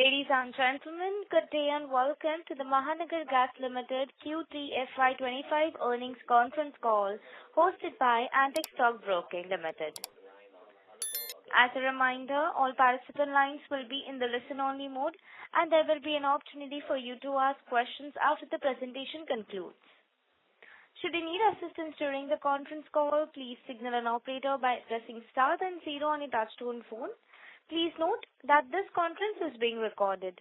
Ladies and gentlemen, good day and welcome to the Mahanagar Gas Limited Q3FY25 earnings conference call hosted by Antique Stock Broking Limited. As a reminder, all participant lines will be in the listen-only mode and there will be an opportunity for you to ask questions after the presentation concludes. Should you need assistance during the conference call, please signal an operator by pressing star then 0 on your touch-tone phone. Please note that this conference is being recorded.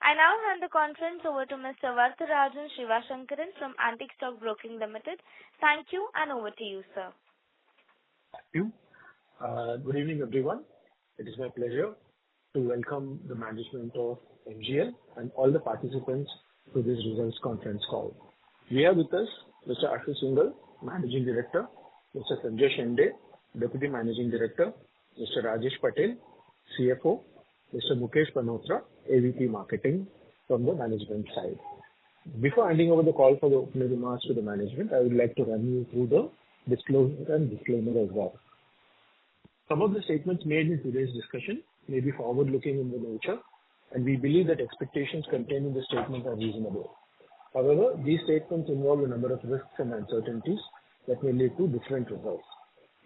I now hand the conference over to Mr. Varatharajan Sivashankaran from Antique Stock Broking Limited. Thank you and over to you, sir. Thank you. Good evening, everyone. It is my pleasure to welcome the management of MGL and all the participants to this results conference call. We have with us Mr. Ashu Singhal, Managing Director, Mr. Sanjay Shende, Deputy Managing Director, Mr. Rajesh Patel, CFO, Mr. Mukesh Panotra, AVP Marketing from the management side. Before handing over the call for the opening remarks to the management, I would like to run you through the disclosure and disclaimer as well. Some of the statements made in today's discussion may be forward-looking in the nature, and we believe that expectations contained in the statement are reasonable. However, these statements involve a number of risks and uncertainties that may lead to different results.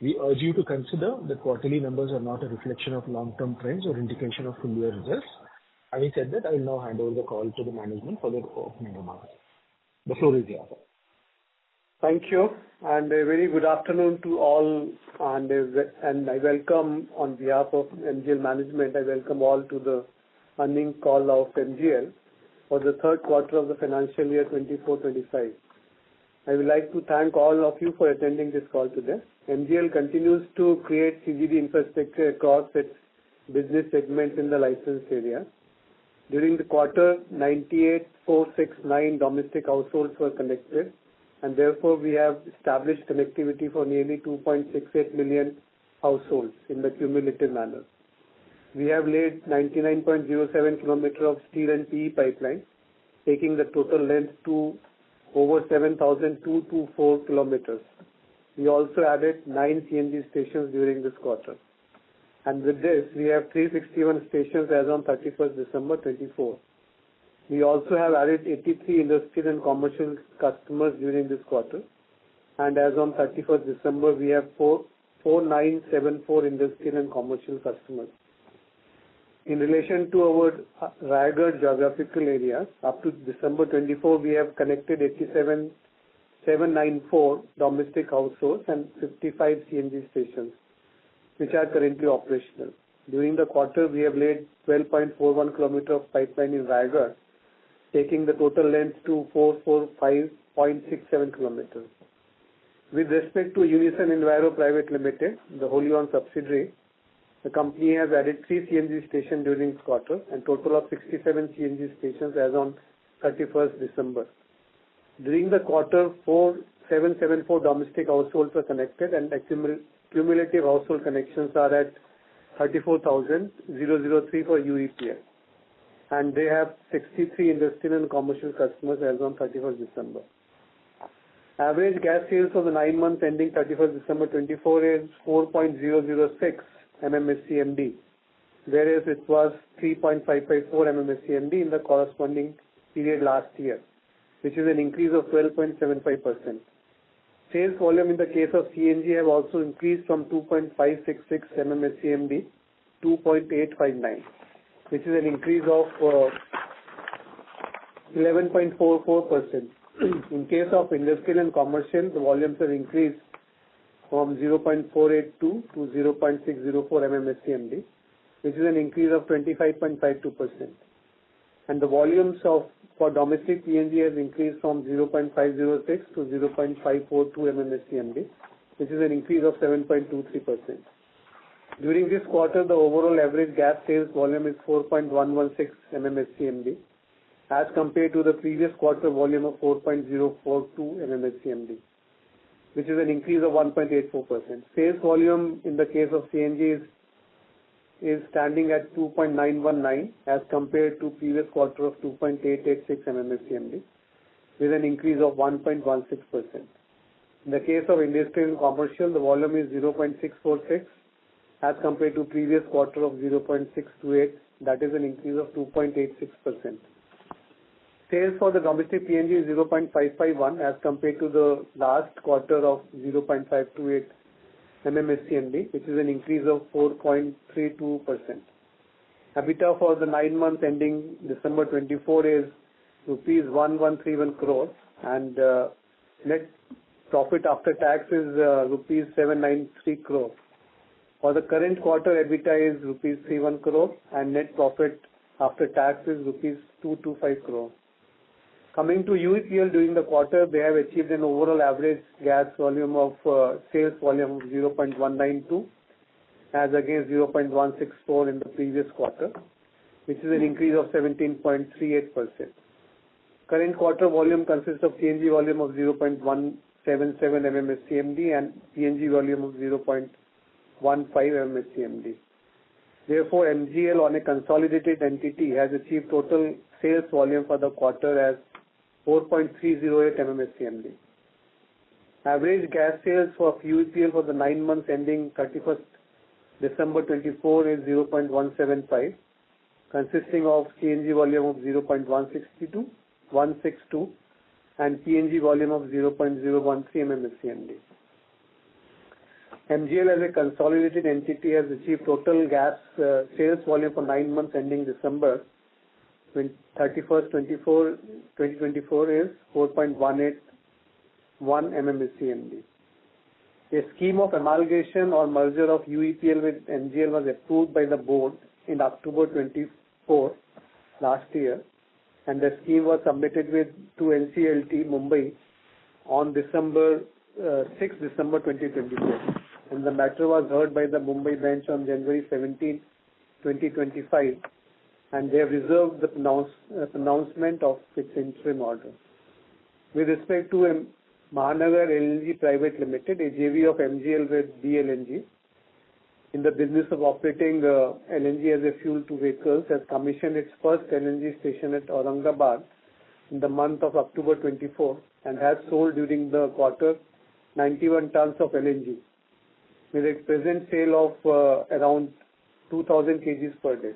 We urge you to consider that quarterly numbers are not a reflection of long-term trends or indication of full-year results. Having said that, I will now hand over the call to the management for their opening remarks. The floor is yours. Thank you, and a very good afternoon to all. And I welcome, on behalf of MGL management, I welcome all to the earnings call of MGL for the third quarter of the financial year 24-25. I would like to thank all of you for attending this call today. MGL continues to create CGD infrastructure across its business segments in the licensed area. During the quarter, 98,469 domestic households were connected, and therefore we have established connectivity for nearly 2.68 million households in the cumulative manner. We have laid 99.07 kilometers of steel and PE pipelines, taking the total length to over 7,224 kilometers. We also added 9 CNG stations during this quarter. And with this, we have 361 stations as on 31st December 24. We also have added 83 industrial and commercial customers during this quarter. And as on 31st December, we have 4,974 industrial and commercial customers. In relation to our Raigad geographical areas, up to December 24, we have connected 87,794 domestic households and 55 CNG stations, which are currently operational. During the quarter, we have laid 12.41 kilometers of pipeline in Raigad, taking the total length to 445.67 kilometers. With respect to Unison Enviro Private Limited, the wholly owned subsidiary, the company has added 3 CNG stations during this quarter and total of 67 CNG stations as on 31st December. During the quarter, 4,774 domestic households were connected and cumulative household connections are at 34,003 for UEPL. And they have 63 industrial and commercial customers as on 31st December. Average gas sales for the 9 months ending 31st December 24 is 4.006 MMSCMD, whereas it was 3.554 MMSCMD in the corresponding period last year, which is an increase of 12.75%. Sales volume in the case of CNG have also increased from 2.566 MMSCMD to 2.859, which is an increase of 11.44%. In case of industrial and commercial, the volumes have increased from 0.482 to 0.604 MMSCMD, which is an increase of 25.52%. And the volumes for domestic PNG has increased from 0.506 to 0.542 MMSCMD, which is an increase of 7.23%. During this quarter, the overall average gas sales volume is 4.116 MMSCMD, as compared to the previous quarter volume of 4.042 MMSCMD, which is an increase of 1.84%. Sales volume in the case of CNG is standing at 2.919 as compared to previous quarter of 2.886 MMSCMD, with an increase of 1.16%. In the case of industrial and commercial, the volume is 0.646 as compared to previous quarter of 0.628, that is an increase of 2.86%. Sales for the domestic PNG is 0.551 as compared to the last quarter of 0.528 MMSCMD, which is an increase of 4.32%. EBITDA for the 9 months ending December 24 is rupees 1131 crores and net profit after tax is rupees 793 crores. For the current quarter, EBITDA is rupees 31 crores and net profit after tax is rupees 225 crores. Coming to UEPL during the quarter, they have achieved an overall average gas volume of sales volume of 0.192 as against 0.164 in the previous quarter, which is an increase of 17.38%. Current quarter volume consists of CNG volume of 0.177 MMSCMD and PNG volume of 0.15 MMSCMD. Therefore, MGL on a consolidated entity has achieved total sales volume for the quarter as 4.308 MMSCMD. Average gas sales for UEPL for the 9 months ending 31st December 24 is 0.175, consisting of CNG volume of 0.162 and PNG volume of 0.013 MMSCMD. MGL as a consolidated entity has achieved total gas sales volume for 9 months ending December 31st, 2024 is 4.181 MMSCMD. A scheme of amalgamation or merger of UEPL with MGL was approved by the board in October 24 last year, and the scheme was submitted to NCLT Mumbai on 6 December 2024. And the matter was heard by the Mumbai bench on January 17, 2025, and they have reserved the pronouncement of its interim order. With respect to Mahanagar LNG Private Limited, a JV of MGL with BLNG, in the business of operating LNG as a fuel to vehicles, has commissioned its first LNG station at Aurangabad in the month of October 24 and has sold during the quarter 91 tons of LNG, with a present sale of around 2,000 kgs per day.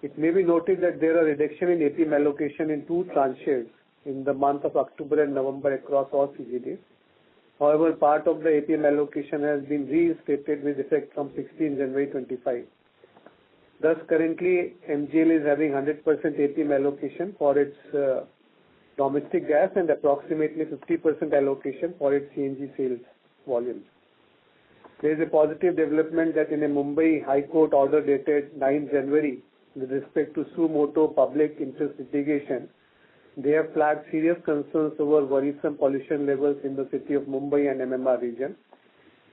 It may be noted that there are reduction in APM allocation in 2 tranches in the month of October and November across all CGDs. However, part of the APM allocation has been reinstated with effect from 16 January 25. Thus, currently, MGL is having 100% APM allocation for its domestic gas and approximately 50% allocation for its CNG sales volumes. There is a positive development that in a Mumbai High Court order dated 9 January with respect to suo motu public interest litigation, they have flagged serious concerns over worrisome pollution levels in the city of Mumbai and MMR region,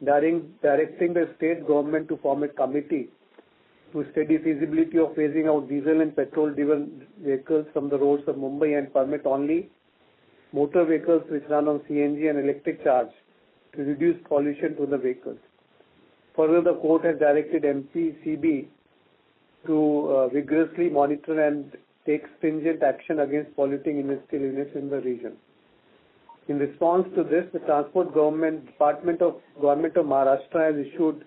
directing the state government to form a committee to study feasibility of phasing out diesel and petrol-driven vehicles from the roads of Mumbai and permit only motor vehicles which run on CNG and electric charge to reduce pollution to the vehicles. Further, the court has directed MPCB to vigorously monitor and take stringent action against polluting industrial units in the region. In response to this, the Department of Government of Maharashtra has issued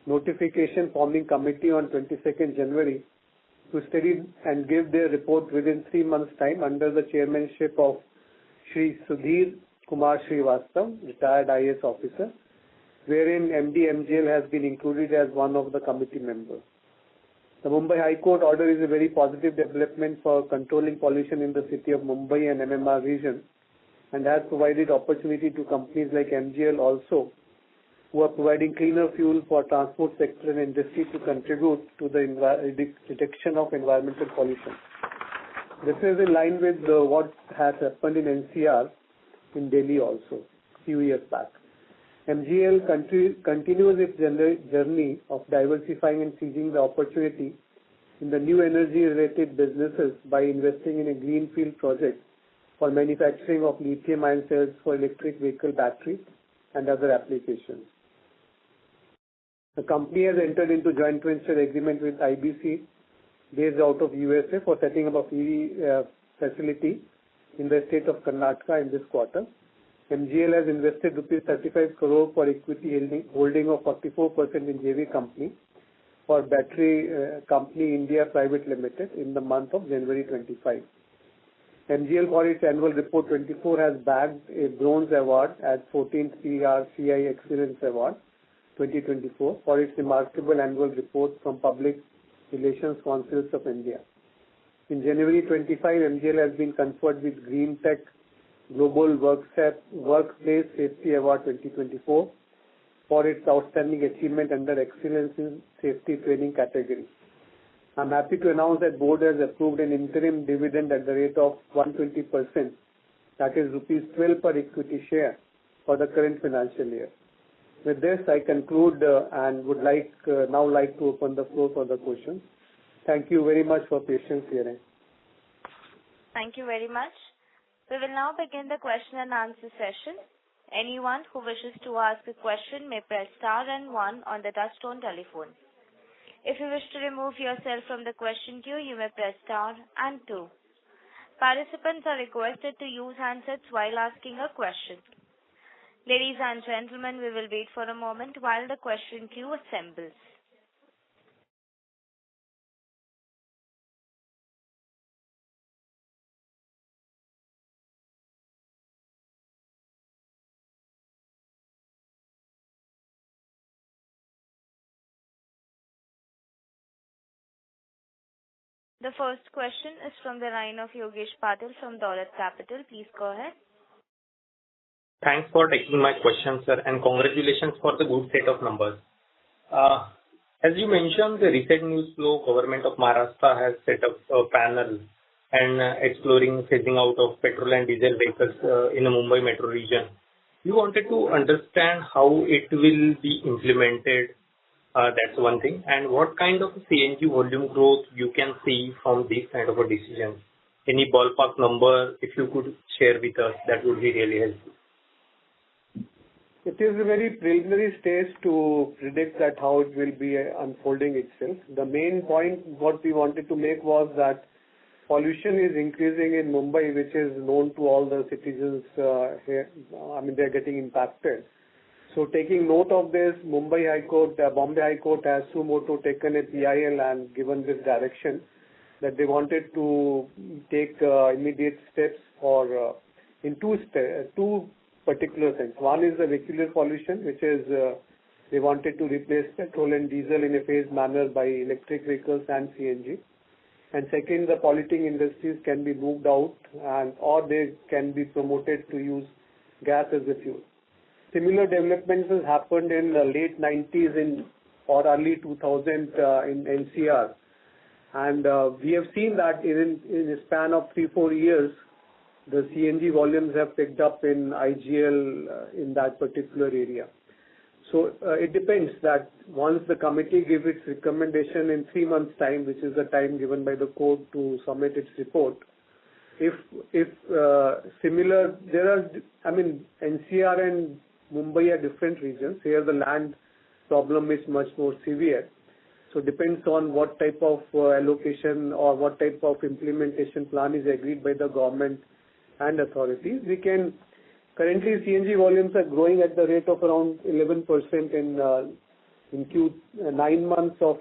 notification forming committee on 22nd January to study and give their report within 3 months' time under the chairmanship of Shri Sudhir Kumar Srivastav, retired IAS officer, wherein MD MGL has been included as one of the committee members. The Mumbai High Court order is a very positive development for controlling pollution in the city of Mumbai and MMR region and has provided opportunity to companies like MGL also, who are providing cleaner fuel for transport sector and industry to contribute to the reduction of environmental pollution. This is in line with what has happened in NCR in Delhi also a few years back. MGL continues its journey of diversifying and seizing the opportunity in the new energy-related businesses by investing in a greenfield project for manufacturing of lithium-ion cells for electric vehicle batteries and other applications. The company has entered into joint venture agreement with IBC based out of USA for setting up a EV facility in the state of Karnataka in this quarter. MGL has invested rupees 35 crore for equity holding of 44% in JV company for Battery Company India Private Limited in the month of January 25. MGL for its annual report 24 has bagged a bronze award at 14th CRCI Excellence Award 2024 for its remarkable annual report from Public Relations Councils of India. In January 25, MGL has been conferred with Green Tech Global Workplace Safety Award 2024 for its outstanding achievement under Excellence in Safety Training category. I'm happy to announce that board has approved an interim dividend at the rate of 120%, that is rupees 12 per equity share for the current financial year. With this, I conclude and would now like to open the floor for the questions. Thank you very much for patience hearing. Thank you very much. We will now begin the question and answer session. Anyone who wishes to ask a question may press star and 1 on the touchtone telephone. If you wish to remove yourself from the question queue, you may press star and 2. Participants are requested to use handsets while asking a question. Ladies and gentlemen, we will wait for a moment while the question queue assembles. The first question is from the line of Yogesh Patil from Dolat Capital. Please go ahead. Thanks for taking my question, sir, and congratulations for the good set of numbers. As you mentioned, the recent news flow, Government of Maharashtra has set up a panel and exploring phasing out of petrol and diesel vehicles in the Mumbai metro region. We wanted to understand how it will be implemented. That's one thing. And what kind of CNG volume growth you can see from this kind of a decision? Any ballpark number, if you could share with us, that would be really helpful. It is a very preliminary stage to predict that how it will be unfolding itself. The main point what we wanted to make was that pollution is increasing in Mumbai, which is known to all the citizens here. They are getting impacted. So taking note of this, Bombay High Court has suo motu taken a PIL and given this direction that they wanted to take immediate steps for in two particular things. One is the vehicular pollution, which is they wanted to replace petrol and diesel in a phased manner by electric vehicles and CNG. And second, the polluting industries can be moved out or they can be promoted to use gas as a fuel. Similar developments has happened in the late 90s or early 2000 in NCR. And we have seen that in a span of 3-4 years, the CNG volumes have picked up in IGL in that particular area. So it depends that once the committee gives its recommendation in 3 months' time, which is the time given by the court to submit its report, if similar, NCR and Mumbai are different regions. Here the land problem is much more severe. So depends on what type of allocation or what type of implementation plan is agreed by the government and authorities. Currently CNG volumes are growing at the rate of around 11% in 9 months of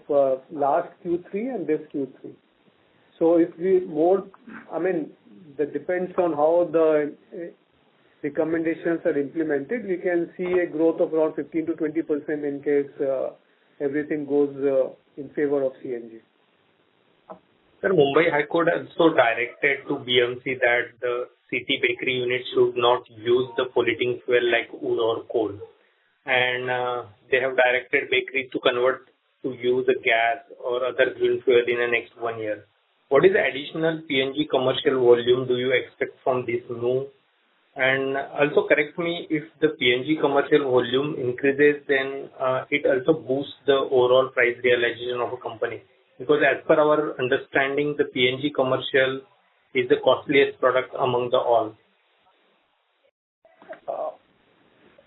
last Q3 and this Q3. So if that depends on how the recommendations are implemented, we can see a growth of around 15 to 20% in case everything goes in favor of CNG. Sir, Mumbai High Court also directed to BMC that the city bakery units should not use the polluting fuel like wood or coal. And they have directed bakeries to convert to use the gas or other green fuel in the next 1 year. What is the additional PNG commercial volume do you expect from this move? And also correct me, if the PNG commercial volume increases, then it also boosts the overall price realization of a company. Because as per our understanding, the PNG commercial is the costliest product among the all.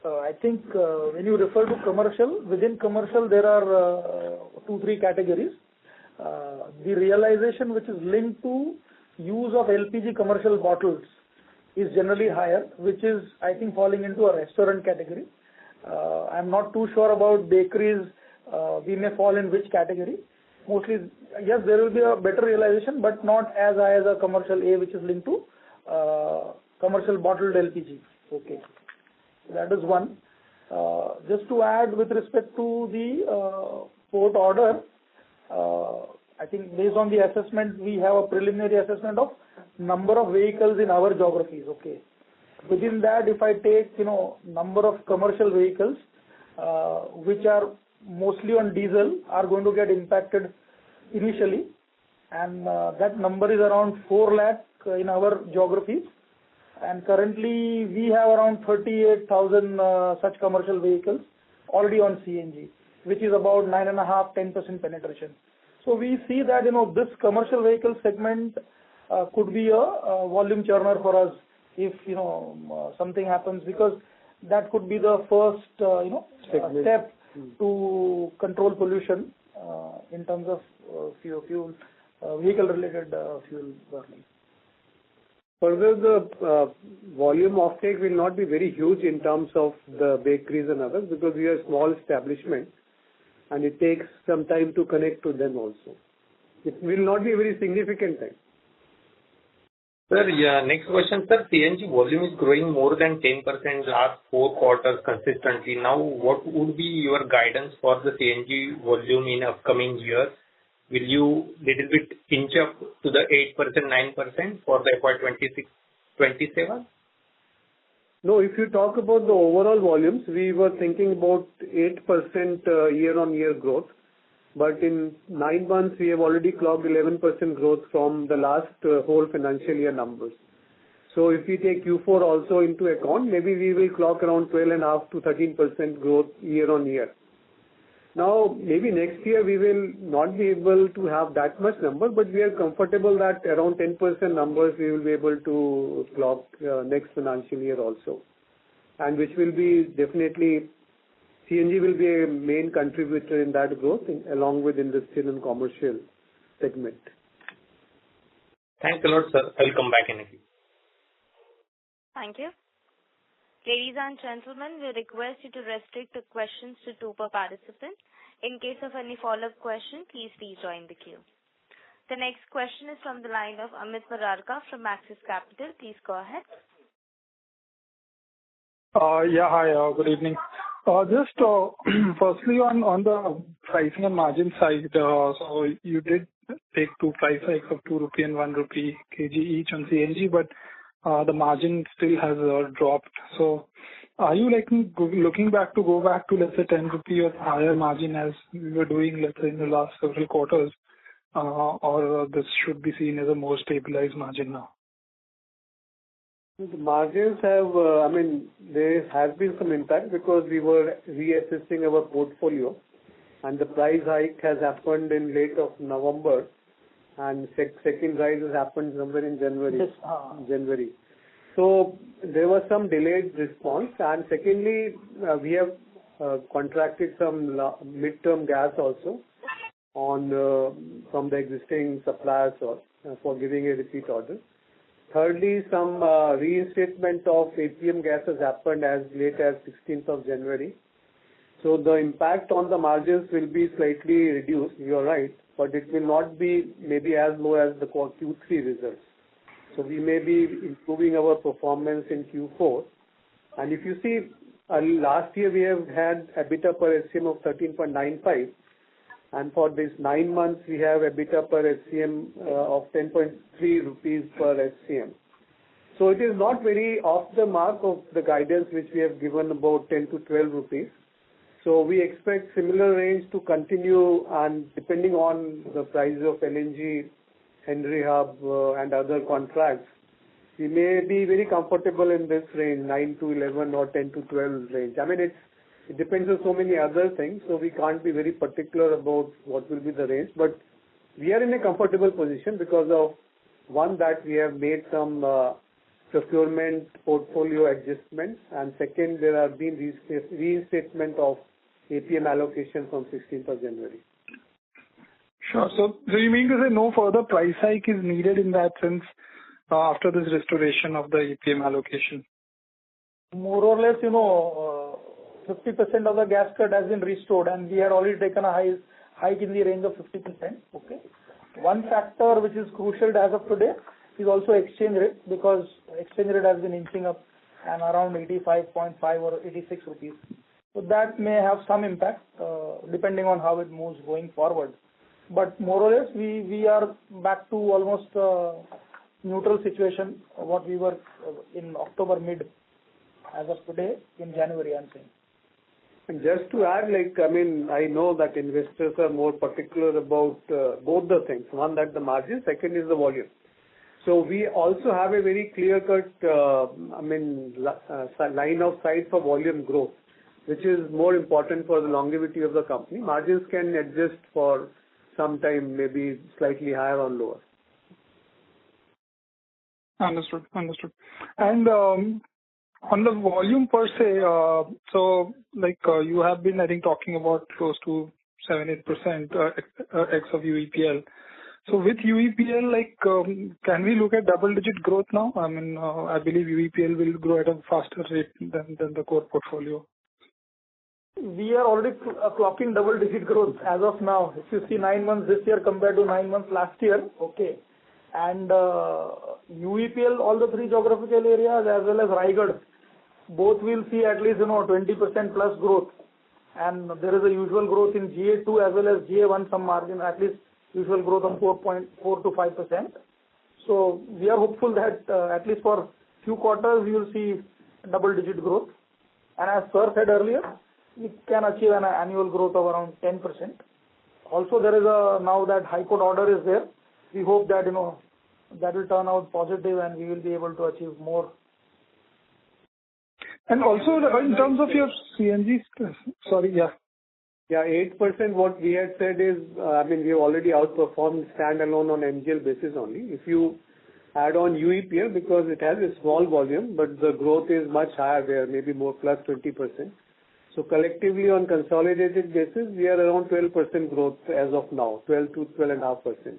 I think when you refer to commercial, within commercial there are 2-3 categories. The realization which is linked to use of LPG commercial bottles is generally higher, which is, I think, falling into a restaurant category. I'm not too sure about bakeries we may fall in which category. Mostly, yes, there will be a better realization, but not as high as a commercial A, which is linked to commercial bottled LPG. Okay, that is one. Just to add with respect to the port order, I think based on the assessment, we have a preliminary assessment of number of vehicles in our geographies. Okay, within that, if I take number of commercial vehicles which are mostly on diesel are going to get impacted initially, and that number is around 4 lakh in our geographies, and currently we have around 38,000 such commercial vehicles already on CNG, which is about 9.5-10% penetration. So we see that this commercial vehicle segment could be a volume churner for us if something happens, because that could be the first step to control pollution in terms of vehicle related fuel burning. Further, the volume offtake will not be very huge in terms of the bakeries and others, because we are a small establishment and it takes some time to connect to them also. It will not be a very significant time. Sir, next question, sir. CNG volume is growing more than 10% last 4 quarters consistently. Now, what would be your guidance for the CNG volume in upcoming years? Will you little bit inch up to the 8%, 9% for the FY26-27? No, if you talk about the overall volumes, we were thinking about 8% year-on-year growth. But in 9 months, we have already clocked 11% growth from the last whole financial year numbers. So if we take Q4 also into account, maybe we will clock around 12.5 to 13% growth year-on-year. Now, maybe next year we will not be able to have that much number, but we are comfortable that around 10% numbers we will be able to clock next financial year also. And which will be definitely, CNG will be a main contributor in that growth along with industrial and commercial segment. Thanks a lot, sir. I will come back in a few. Thank you. Ladies and gentlemen, we request you to restrict the questions to 2 per participant. In case of any follow-up question, please rejoin the queue. The next question is from the line of Amit Mararka from Axis Capital. Please go ahead. Yeah, hi, good evening. Just firstly on the pricing and margin side, so you did take 2 price hikes of 2 rupee and 1 rupee kg each on CNG, but the margin still has dropped. So are you looking back to go back to, let's say, 10 rupee or higher margin as we were doing, let's say, in the last several quarters, or this should be seen as a more stabilized margin now? The margins have, there has been some impact because we were reassessing our portfolio, and the price hike has happened in late of November, and second rise has happened somewhere in January. Yes. January. So there was some delayed response, and secondly, we have contracted some mid-term gas also on from the existing suppliers for giving a repeat order. Thirdly, some reinstatement of APM gas has happened as late as 16th of January. So the impact on the margins will be slightly reduced, you are right, but it will not be maybe as low as the Q3 results. So we may be improving our performance in Q4. And if you see, last year we have had EBITDA per SCM of 13.95. And for this 9 months, we have EBITDA per SCM of 10.3 rupees per SCM. So it is not very off the mark of the guidance which we have given about 10 to 12 rupees. So we expect similar range to continue, and depending on the price of LNG, Henry Hub and other contracts, we may be very comfortable in this range, 9 to 11 or 10 to 12 range. It depends on so many other things, so we can't be very particular about what will be the range. But we are in a comfortable position because of, one, that we have made some procurement portfolio adjustments, and second, there have been reinstatement of APM allocation from 16th of January. Sure. So you mean to say no further price hike is needed in that sense after this restoration of the APM allocation? More or less, 50% of the gas cut has been restored, and we had already taken a hike in the range of 50%. Okay. One factor which is crucial as of today is also exchange rate, because exchange rate has been inching up and around 85.5 or 86 rupees. So that may have some impact depending on how it moves going forward. But more or less, we are back to almost neutral situation what we were in October mid as of today in January, I'm saying. And just to add, I know that investors are more particular about both the things. One, that the margin, second is the volume. So we also have a very clear-cut, line of sight for volume growth, which is more important for the longevity of the company. Margins can adjust for some time, maybe slightly higher or lower. Understood. And on the volume per se, you have been, I think, talking about close to 7-8% X of UEPL. So with UEPL, can we look at double-digit growth now? I believe UEPL will grow at a faster rate than the core portfolio. We are already clocking double-digit growth as of now. If you see 9 months this year compared to 9 months last year, okay. And UEPL, all the 3 geographical areas as well as Raigad, both will see at least 20% plus growth. And there is a usual growth in GA2 as well as GA1, some margin, at least usual growth of 4.4 to 5%. So we are hopeful that at least for few quarters we will see double-digit growth. And as Sir said earlier, we can achieve an annual growth of around 10%. Also, there is now that High Court order is there. We hope that that will turn out positive and we will be able to achieve more. And also in terms of your CNG, Yeah, 8% what we had said is, we have already outperformed standalone on MGL basis only. If you add on UEPL, because it has a small volume, but the growth is much higher there, maybe more plus 20%. So collectively on consolidated basis, we are around 12% growth as of now, 12 to 12.5%.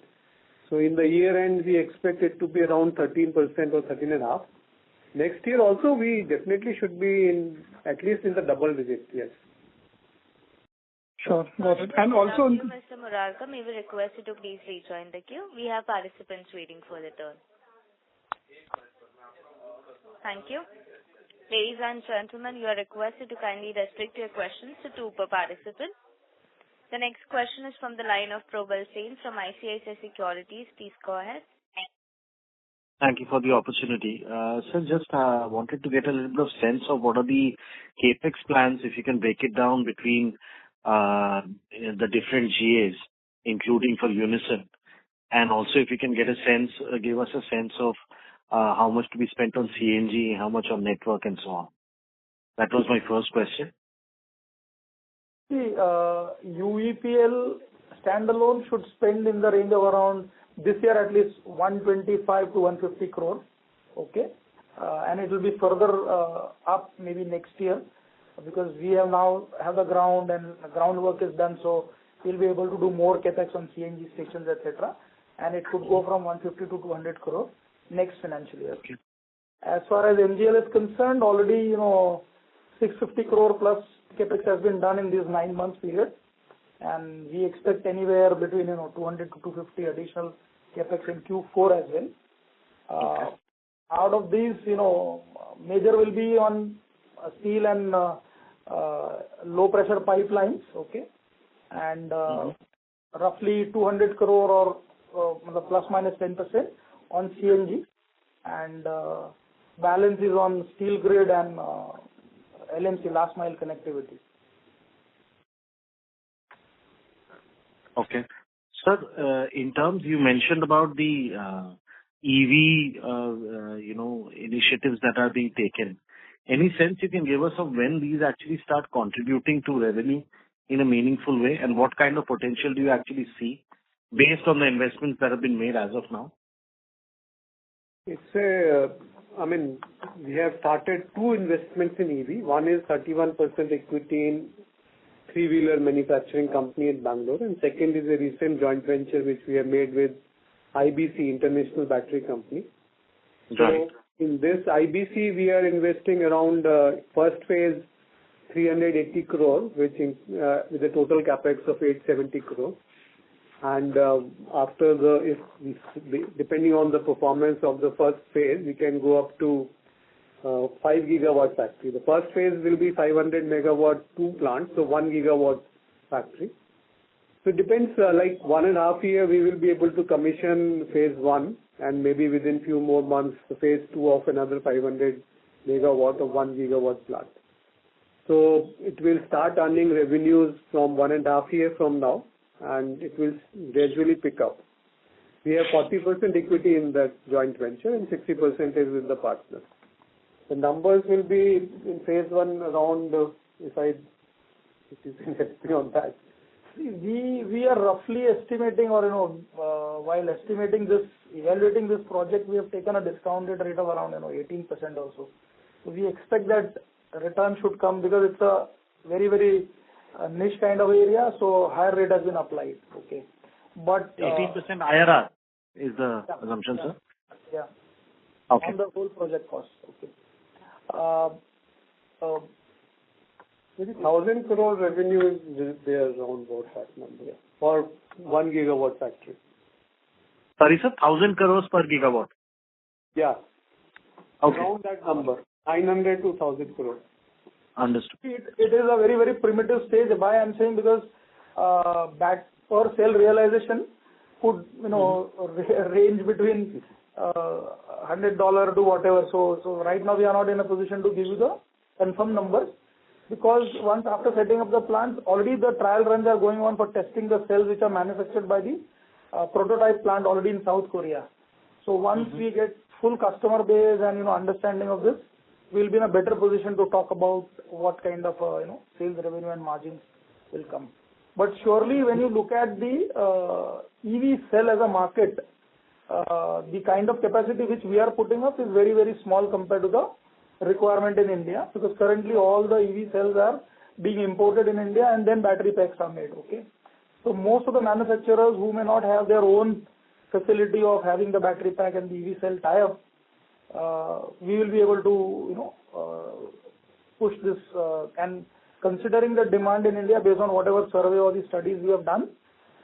So in the year end, we expect it to be around 13% or 13.5%. Next year also, we definitely should be at least in the double digit, yes. Sure, got it. And also, thank you, Mr. Murarka. May we request you to please rejoin the queue. We have participants waiting for their turn. Thank you. Ladies and gentlemen, you are requested to kindly restrict your questions to 2 per participant. The next question is from the line of Probal Sen from ICICI Securities. Please go ahead. Thank you for the opportunity. Sir, just wanted to get a little bit of sense of what are the capex plans, if you can break it down between the different GAs, including for Unison, and also if you can give us a sense of how much to be spent on CNG, how much on network, and so on. That was my first question. See, UEPL standalone should spend in the range of around this year at least 125 to 150 crore. Okay, and it will be further up maybe next year, because we have now the ground and the groundwork is done, so we'll be able to do more capex on CNG stations, etc. And it could go from 150 to 200 crore next financial year. Okay. As far as MGL is concerned, already 650 crore plus capex has been done in this 9 months period, and we expect anywhere between 200 to 250 additional capex in Q4 as well. Okay. Out of these, major will be on steel and low pressure pipelines, okay, and roughly 200 crore or plus minus 10% on CNG, and balance is on steel grid and LMC, last mile connectivity. Okay. Sir, in terms, you mentioned about the EV, initiatives that are being taken. Any sense you can give us of when these actually start contributing to revenue in a meaningful way, and what kind of potential do you actually see based on the investments that have been made as of now? We have started 2 investments in EV. One is 31% equity in 3-wheeler manufacturing company in Bangalore, and second is a recent joint venture which we have made with IBC, International Battery Company. Right. So in this IBC, we are investing around first phase 380 crore, with a total capex of 870 crore. And depending on the performance of the first phase, we can go up to 5 gigawatt factory. The first phase will be 500 megawatt, 2 plants, so 1 gigawatt factory. So it depends, like 1.5 year, we will be able to commission phase 1, and maybe within few more months, the phase 2 of another 500 megawatt or 1 gigawatt plant. So it will start earning revenues from 1.5 year from now, and it will gradually pick up. We have 40% equity in that joint venture, and 60% is with the partners. The numbers will be in phase 1 around, if you can help me on that. We are roughly estimating, or while evaluating this project, we have taken a discounted rate of around 18% also. So we expect that return should come, because it's a very, very niche kind of area, so higher rate has been applied. Okay, but 18% IRR is the assumption, sir. Yeah. Okay. On the whole project cost. Okay. Maybe 1,000 crore revenue is there around about that number for 1 gigawatt factory. Sorry, sir, 1,000 crores per gigawatt. Yeah. Okay. Around that number, 900 to 1,000 crore. Understood. It is a very, very primitive stage. Why I'm saying, because that per cell realization could range between $100 to whatever. So right now we are not in a position to give you the confirmed numbers, because once after setting up the plants, already the trial runs are going on for testing the cells which are manufactured by the prototype plant already in South Korea. So once we get full customer base and understanding of this, we'll be in a better position to talk about what kind of sales revenue and margins will come. But surely, when you look at the EV cell as a market, the kind of capacity which we are putting up is very, very small compared to the requirement in India, because currently all the EV cells are being imported in India, and then battery packs are made. Okay, so most of the manufacturers who may not have their own facility of having the battery pack and the EV cell tie-up, we will be able to push this, and considering the demand in India based on whatever survey or the studies we have done,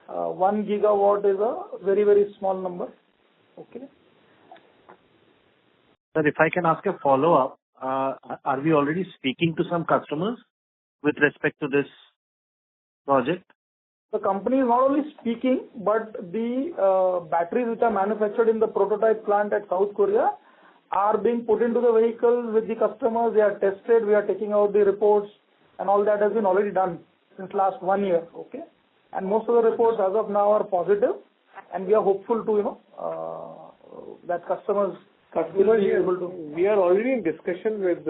1 gigawatt is a very, very small number. Okay. Sir, if I can ask a follow-up, are we already speaking to some customers with respect to this project? The company is not only speaking, but the batteries which are manufactured in the prototype plant at South Korea are being put into the vehicles with the customers. They are tested. We are taking out the reports, and all that has been already done since last 1 year. Okay, and most of the reports as of now are positive, and we are hopeful to that customers will be able to. We are already in discussion with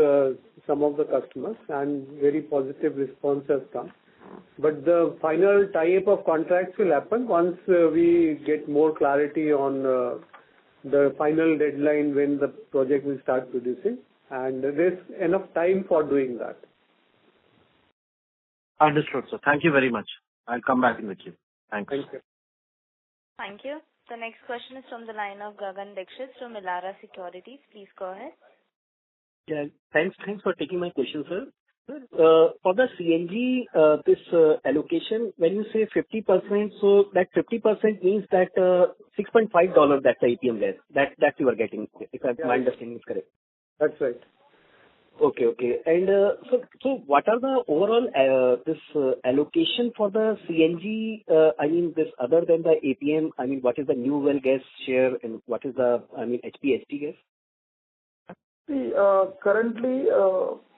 some of the customers, and very positive response has come. But the final tie-up of contracts will happen once we get more clarity on the final deadline when the project will start producing, and there's enough time for doing that. Understood, sir. Thank you very much. I'll come back in with you. Thanks. Thank you. Thank you. The next question is from the line of Gagan Dixit from Elara Securities. Please go ahead. Yeah, thanks for taking my question, sir. For the CNG, this allocation, when you say 50%, so that 50% means that $6.5 that's the APM gas that you are getting, if my understanding is correct. That's right. Okay. And so what are the overall this allocation for the CNG? I mean, this other than the APM, I mean, what is the new well gas share, and what is the HPHT gas? See, currently,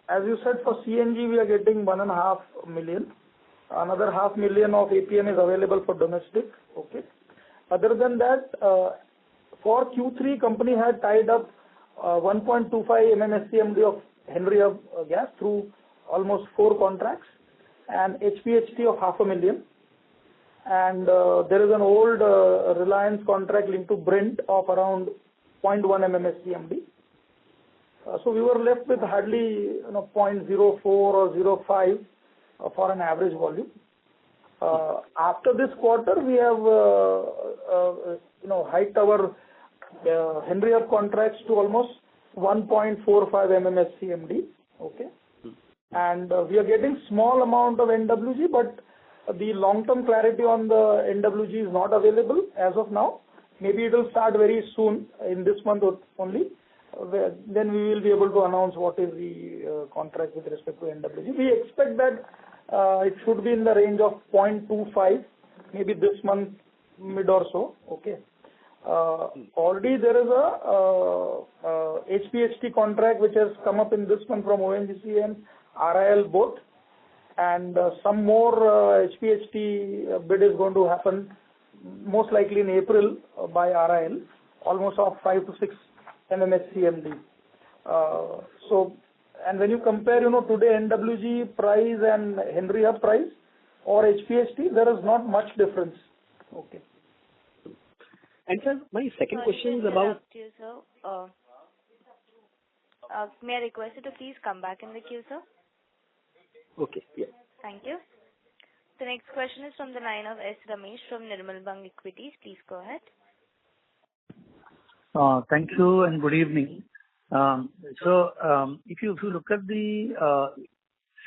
as you said, for CNG we are getting 1.5 million. Another 500,000 of APM is available for domestic. Okay. Other than that, for Q3, company had tied up 1.25 MMSCMD of Henry Hub gas through almost 4 contracts, and HPHT of 500,000. And there is an old Reliance contract linked to Brent of around 0.1 MMSCMD. So we were left with hardly 0.04 or 0.5 for an average volume. After this quarter, we have hiked our Henry Hub contracts to almost 1.45 MMSCMD. Okay. and we are getting small amount of NWG, but the long-term clarity on the NWG is not available as of now. Maybe it will start very soon in this month only. Then we will be able to announce what is the contract with respect to NWG. We expect that it should be in the range of 0.25, maybe this month mid or so. Okay. Already there is a HPHT contract which has come up in this month from ONGC and RIL both, and some more HPHT bid is going to happen most likely in April by RIL, almost of 5 to 6 MMSCMD. So, and when you compare, today NWG price and Henry Hub price or HPHT, there is not much difference. Okay. And sir, my second question is about. You, sir. May I request you to please come back in the queue, sir? Okay. Yeah. Thank you. The next question is from the line of S. Ramesh from Nirmal Bang Equities. Please go ahead. Thank you and good evening. If you look at the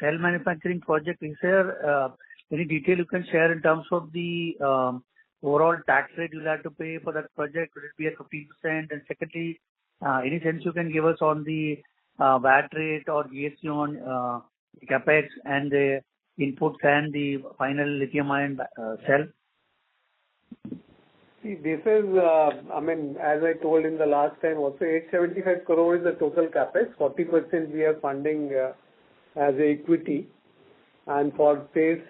cell manufacturing project, is there any detail you can share in terms of the overall tax rate you'll have to pay for that project? Will it be at 15%? And secondly, any sense you can give us on the VAT rate or GST on capex and the inputs and the final lithium-ion cell? See, this is, as I told in the last time also, 875 crore is the total capex. 40% we are funding as equity. And for phase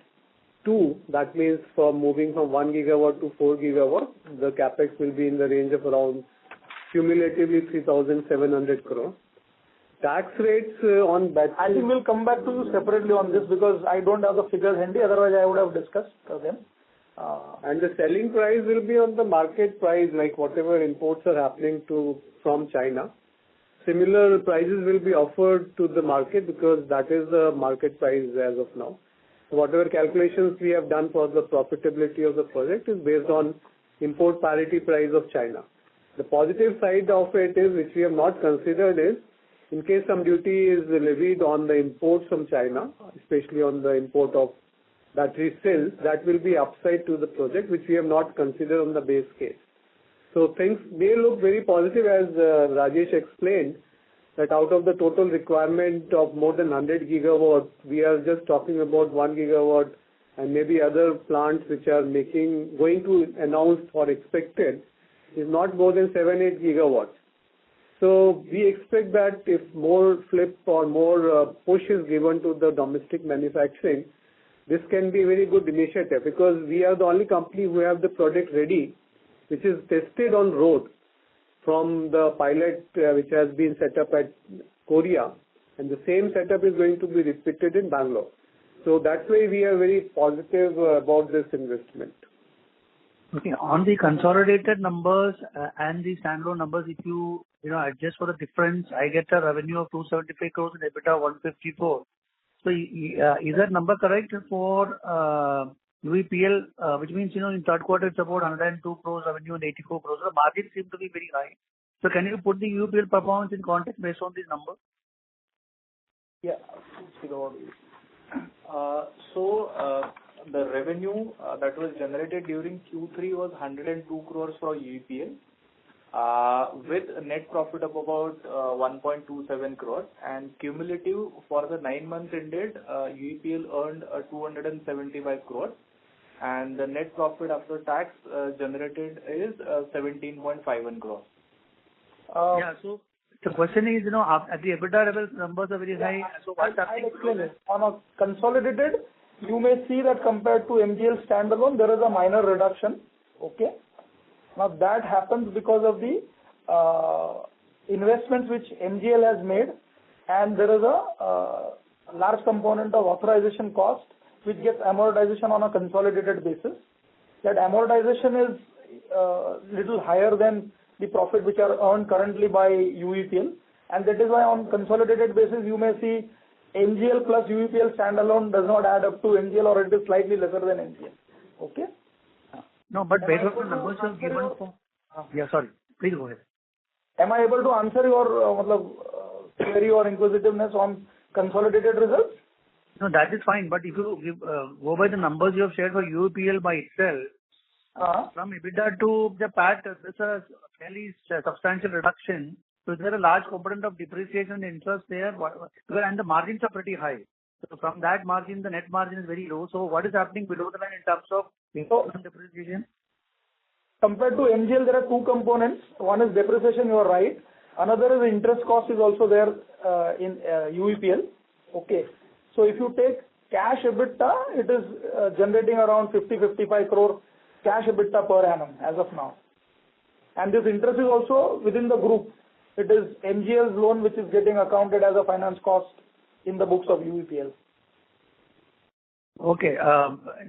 2, that means for moving from 1 gigawatt to 4 gigawatt, the capex will be in the range of around cumulatively 3,700 crore. Tax rates on battery. I think we'll come back to you separately on this because I don't have the figures handy. Otherwise, I would have discussed them. And the selling price will be on the market price, like whatever imports are happening from China. Similar prices will be offered to the market because that is the market price as of now. So whatever calculations we have done for the profitability of the project is based on import parity price of China. The positive side of it is, which we have not considered, is in case some duty is levied on the imports from China, especially on the import of battery cells, that will be upside to the project, which we have not considered on the base case. So things may look very positive, as Rajesh explained, that out of the total requirement of more than 100 gigawatts, we are just talking about 1 gigawatt and maybe other plants which are going to announce or expected is not more than 7-8 gigawatts. So we expect that if more flip or more push is given to the domestic manufacturing, this can be a very good initiative because we are the only company who have the product ready, which is tested on road from the pilot which has been set up at Korea, and the same setup is going to be repeated in Bangalore. So that way we are very positive about this investment. Okay. On the consolidated numbers and the standalone numbers, if you adjust for the difference, I get a revenue of 275 crores and EBITDA 154. So is that number correct for UEPL, which means in third quarter it's about 102 crores revenue and 84 crores. The margins seem to be very high. So can you put the UEPL performance in context based on these numbers? Yeah. The revenue that was generated during Q3 was 102 crores for UEPL, with a net profit of about 1.27 crores, and cumulative for the 9 months ended, UEPL earned 275 crores, and the net profit after tax generated is 17.51 crores. So the question is, at the EBITDA level, numbers are very high. So what's happening? I'll explain it. On a consolidated, you may see that compared to MGL standalone, there is a minor reduction. Okay. Now that happens because of the investments which MGL has made, and there is a large component of authorization cost which gets amortization on a consolidated basis. That amortization is little higher than the profit which are earned currently by UEPL, and that is why on consolidated basis you may see MGL plus UEPL standalone does not add up to MGL, or it is slightly lesser than MGL. Okay? No, but based on the numbers you have given for... Yeah, sorry. Please go ahead. Am I able to answer your query or inquisitiveness on consolidated results? No, that is fine. But if you go by the numbers you have shared for UEPL by itself, from EBITDA to the PAT, there's a fairly substantial reduction. So is there a large component of depreciation and interest there? And the margins are pretty high. So from that margin, the net margin is very low. So what is happening below the line in terms of interest and depreciation? Compared to MGL, there are two components. One is depreciation, you are right. Another is interest cost is also there in UEPL. Okay. So if you take cash EBITDA, it is generating around 50-55 crore cash EBITDA per annum as of now. And this interest is also within the group. It is MGL's loan which is getting accounted as a finance cost in the books of UEPL. Okay.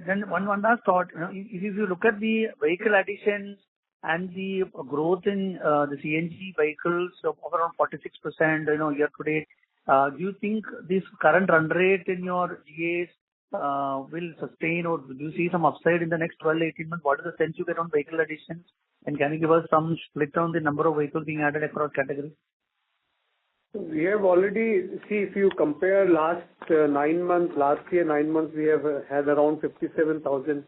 Then one last thought. If you look at the vehicle additions and the growth in the CNG vehicles of around 46%, year to date, do you think this current run rate in your GAs will sustain, or do you see some upside in the next 12-18 months? What is the sense you get on vehicle additions? And can you give us some split on the number of vehicles being added across categories? We have already, if you compare last year 9 months, we have had around 57,000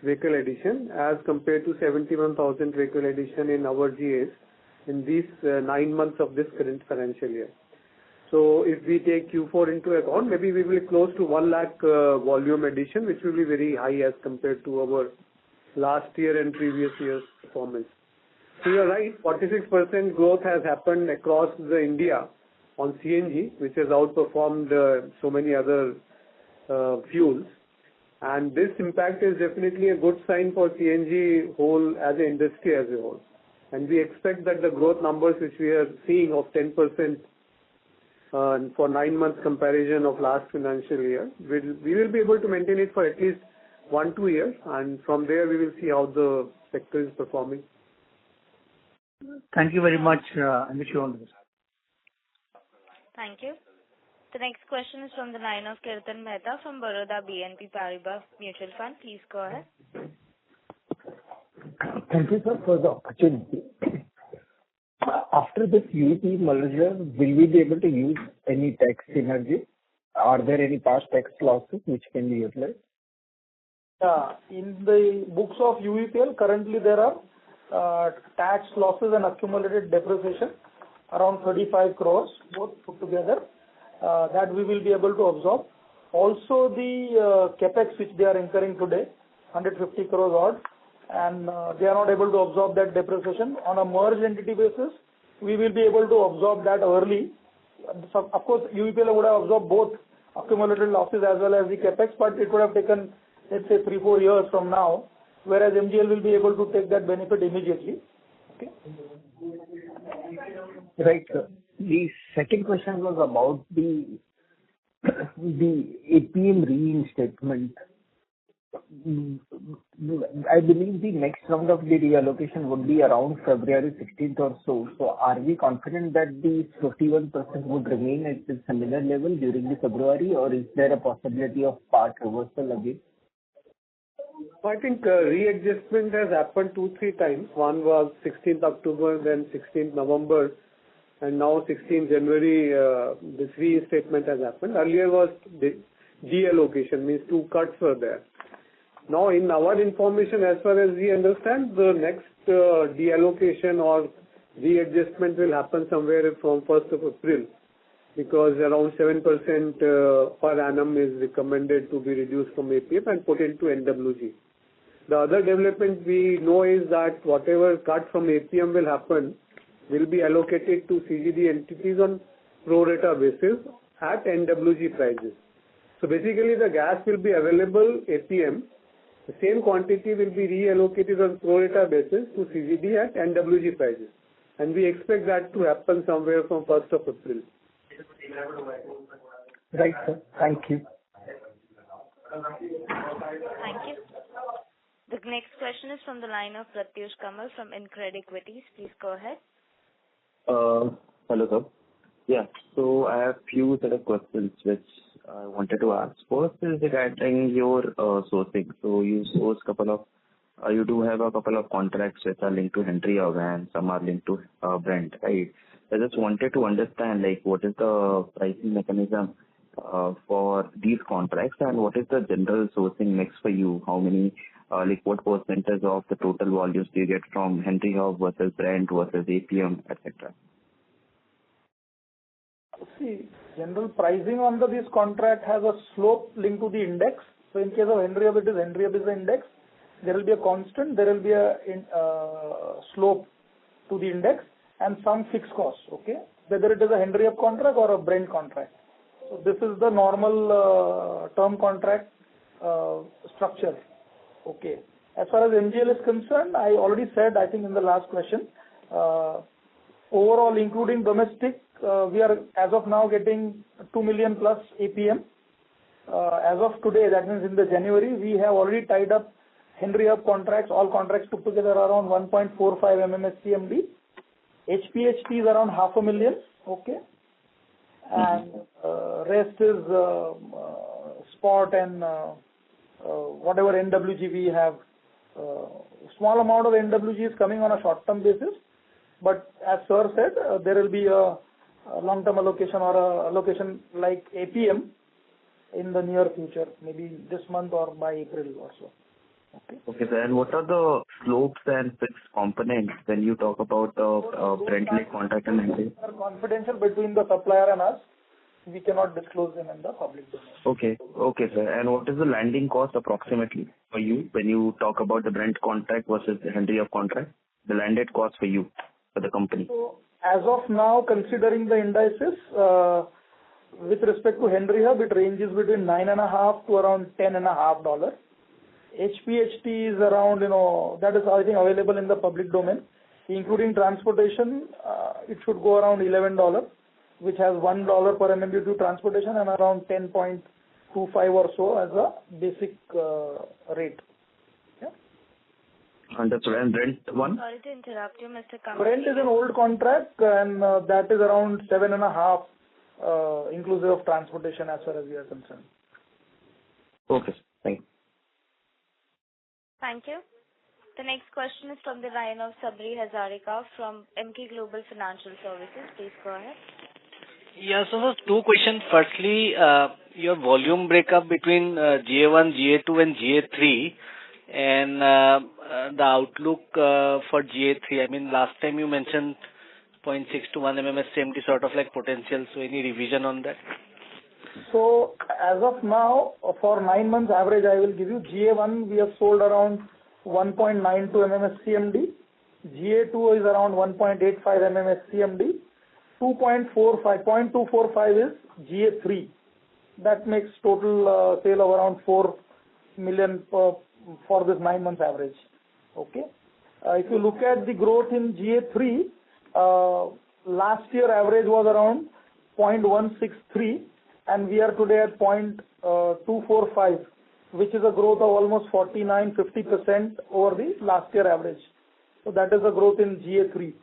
vehicle addition as compared to 71,000 vehicle addition in our GAs in these 9 months of this current financial year. So if we take Q4 into account, maybe we will be close to 1 lakh volume addition, which will be very high as compared to our last year and previous year's performance. So you are right, 46% growth has happened across the India on CNG, which has outperformed so many other fuels. And this impact is definitely a good sign for CNG whole as an industry as a whole. And we expect that the growth numbers which we are seeing of 10% for 9 months comparison of last financial year, we will be able to maintain it for at least 1-2 years. And from there we will see how the sector is performing. Thank you very much. I wish you all the best. Thank you. The next question is from the line of Kirtan Mehta from Baroda BNP Paribas Mutual Fund. Please go ahead. Thank you, sir, for the opportunity. After this UEP merger, will we be able to use any tax synergy? Are there any past tax losses which can be utilized? In the books of UEPL, currently there are tax losses and accumulated depreciation around 35 crores, both put together, that we will be able to absorb. Also the capex which they are incurring today, 150 crores odd, and they are not able to absorb that depreciation. On a merged entity basis, we will be able to absorb that early. So, of course, UEPL would have absorbed both accumulated losses as well as the capex, but it would have taken, let's say, 3-4 years from now, whereas MGL will be able to take that benefit immediately. Okay. Right, sir. The second question was about the APM reinstatement. I believe the next round of the reallocation would be around February 16th or so. So are we confident that the 51% would remain at the similar level during the February, or is there a possibility of part reversal again? I think readjustment has happened 2-3 times. One was 16th October, then 16th November, and now 16th January, this reinstatement has happened. Earlier was de-allocation, means 2 cuts were there. Now in our information, as far as we understand, the next de-allocation or readjustment will happen somewhere from 1st of April, because around 7% per annum is recommended to be reduced from APM and put into NWG. The other development we know is that whatever cut from APM will happen will be allocated to CGD entities on pro rata basis at NWG prices. So basically the gas will be available APM. The same quantity will be reallocated on pro rata basis to CGD at NWG prices. And we expect that to happen somewhere from 1st of April. Right, sir. Thank you. Thank you. The next question is from the line of Pratyush Kamal from Incred Equities. Please go ahead. Hello, sir. Yeah, so I have few set of questions which I wanted to ask. First is regarding your sourcing. So you source you do have a couple of contracts which are linked to Henry Hub and some are linked to Brent, right? I just wanted to understand, like, what is the pricing mechanism for these contracts, and what is the general sourcing mix for you? How many, like what percentage of the total volumes do you get from Henry Hub versus Brent versus APM, etc.? See, general pricing under this contract has a slope linked to the index. So in case of Henry Hub, it is Henry Hub is the index. There will be a constant, there will be a slope to the index and some fixed costs, okay? Whether it is a Henry Hub contract or a Brent contract. So this is the normal term contract structure, okay? As far as MGL is concerned, I already said, I think in the last question, overall including domestic, we are as of now getting 2 million plus APM. As of today, that means in the January, we have already tied up Henry Hub contracts, all contracts put together around 1.45 MMSCMD. HPHT is around 500,000, okay? And rest is spot and whatever NWG we have. Small amount of NWG is coming on a short-term basis. But as Sir said, there will be a long-term allocation or a allocation like APM in the near future, maybe this month or by April or so. Okay, sir. And what are the slopes and fixed components when you talk about Brent-like contract and Henry? They are confidential between the supplier and us. We cannot disclose them in the public domain. Okay, sir. And what is the landing cost approximately for you when you talk about the Brent contract versus the Henry Hub contract? The landed cost for you, for the company. So as of now, considering the indices, with respect to Henry Hub, it ranges between $9.5 to around $10.5. HPHT is around, that is I think available in the public domain. Including transportation, it should go around $11, which has $1 per MMBtu transportation and around 10.25 or so as a basic rate. Yeah. Understood. And Brent one? Sorry to interrupt you, Mr. Kamal. Brent is an old contract and that is around 7.5 inclusive of transportation as far as we are concerned. Okay, thank you. Thank you. The next question is from the line of Sabri Hazarika from Emkay Global Financial Services. Please go ahead. Yeah, so two questions. Firstly, your volume breakup between GA1, GA2 and GA3 and the outlook for GA3. I mean, last time you mentioned 0.6 to 1 MMSCMD sort of like potential. So any revision on that? So as of now, for 9 months average, I will give you GA1, we have sold around 1.92 MMSCMD. GA2 is around 1.85 MMSCMD. 0.245 is GA3. That makes total sale of around 4 million for this 9 months average. Okay. If you look at the growth in GA3, last year average was around 0.163 and we are today at 0.245, which is a growth of almost 49-50% over the last year average. So that is the growth in GA3.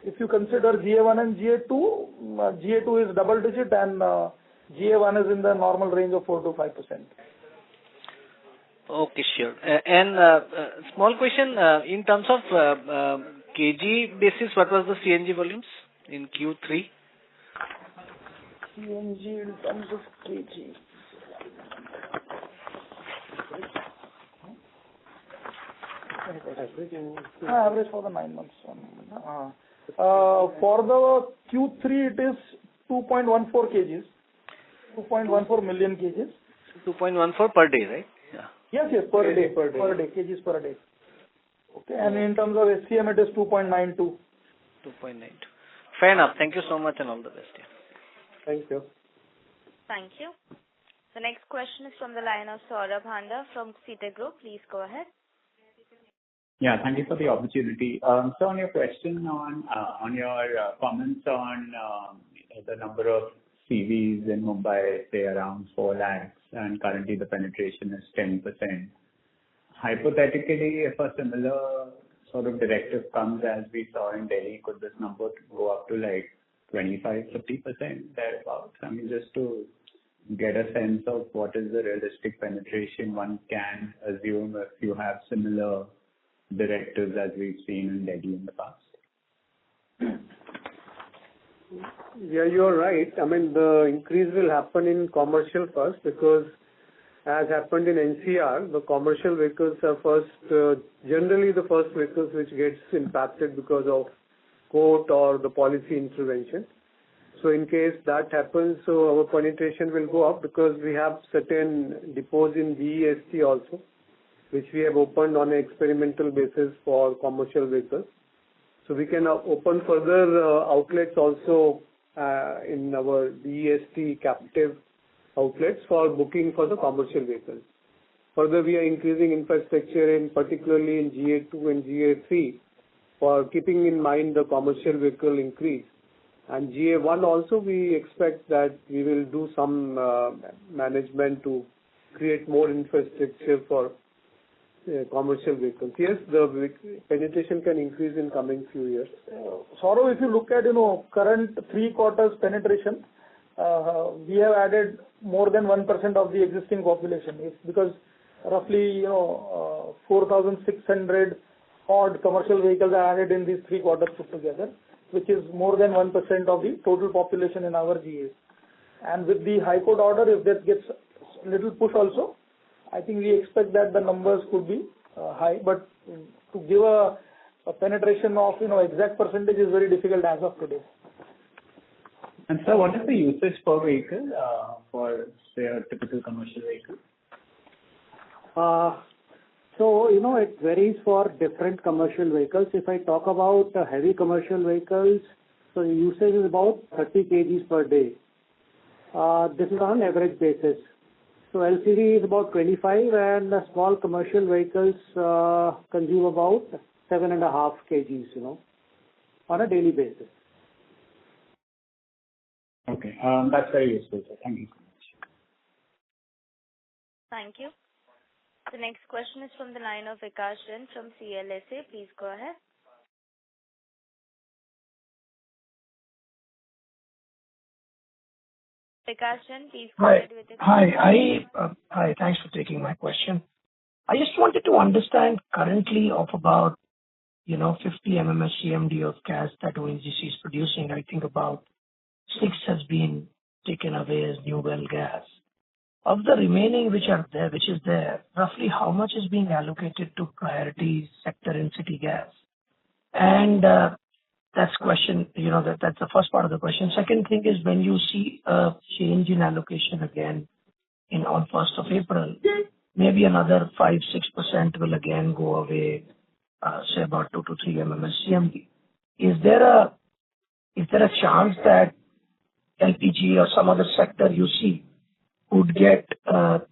If you consider GA1 and GA2, GA2 is double digit and GA1 is in the normal range of 4 to 5%. Okay, sure. And small question, in terms of kg basis, what was the CNG volumes in Q3? CNG in terms of kg. Average for the 9 months. For the Q3, it is 2.14 kgs, 2.14 million kgs. 2.14 per day, right? Yeah. Yes, per day, kgs per day. Okay, and in terms of SCM, it is 2.92. 2.92. Fair enough. Thank you so much and all the best. Yeah. Thank you. Thank you. The next question is from the line of Saurabh Handa from Citi Group. Please go ahead. Yeah, thank you for the opportunity. So on your question on your comments on the number of CVs in Mumbai, say around 4 lakhs, and currently the penetration is 10%. Hypothetically, if a similar sort of directive comes as we saw in Delhi, could this number go up to like 25-50% thereabouts? I mean, just to get a sense of what is the realistic penetration one can assume if you have similar directives as we've seen in Delhi in the past. Yeah, you're right. I mean, the increase will happen in commercial first because as happened in NCR, the commercial vehicles are generally the first vehicles which gets impacted because of court or the policy intervention. So in case that happens, so our penetration will go up because we have certain depots in BEST also, which we have opened on an experimental basis for commercial vehicles. So we can open further outlets also in our BEST captive outlets for booking for the commercial vehicles. Further, we are increasing infrastructure particularly in GA2 and GA3 for keeping in mind the commercial vehicle increase. And GA1 also, we expect that we will do some management to create more infrastructure for commercial vehicles. Yes, the penetration can increase in coming few years. Saurav, if you look at current 3 quarters penetration, we have added more than 1% of the existing population. It's because roughly 4,600 odd commercial vehicles are added in these 3 quarters put together, which is more than 1% of the total population in our GAs. And with the High Court order, if that gets a little push also, I think we expect that the numbers could be high. But to give a penetration of exact percentage is very difficult as of today. And sir, what is the usage per vehicle for, say, a typical commercial vehicle? So, it varies for different commercial vehicles. If I talk about heavy commercial vehicles, so the usage is about 30 kgs per day. This is on an average basis. So LCV is about 25 and the small commercial vehicles consume about 7.5 kgs, on a daily basis. Okay, that's very useful, sir. Thank you so much. Thank you. The next question is from the line of Vikas Jain from CLSA. Please go ahead. Vikas Jain, please go ahead with your question. Hi, thanks for taking my question. I just wanted to understand currently of about 50 MMSCMD of gas that ONGC is producing. I think about 6 has been taken away as new well gas. Of the remaining which is there, roughly how much is being allocated to priority sector and city gas? And that's question, that's the first part of the question. Second thing is when you see a change in allocation again on 1st of April, maybe another 5-6% will again go away, say about 2 to 3 MMSCMD. Is there a chance that LPG or some other sector you see could bear the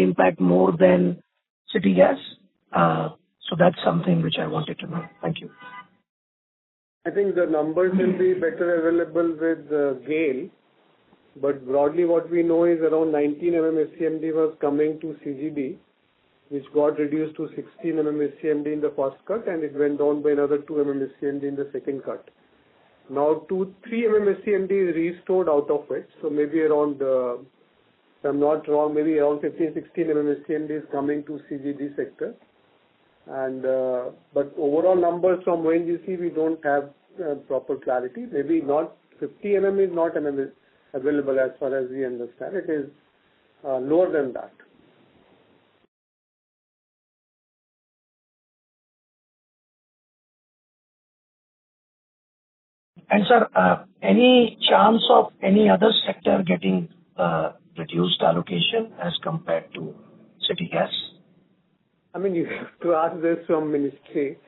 impact more than city gas? So that's something which I wanted to know. Thank you. I think the numbers will be better available with GAIL, but broadly what we know is around 19 MMSCMD was coming to CGD, which got reduced to 16 MMSCMD in the first cut, and it went down by another 2 MMSCMD in the second cut. Now 3 MMSCMD is restored out of it, so maybe around, if I'm not wrong, maybe around 15-16 MMSCMD is coming to CGD sector. And but overall numbers from ONGC we don't have proper clarity. Maybe not 50 mm is not available as far as we understand. It is lower than that. And sir, any chance of any other sector getting reduced allocation as compared to city gas? I mean, you have to ask this from ministry,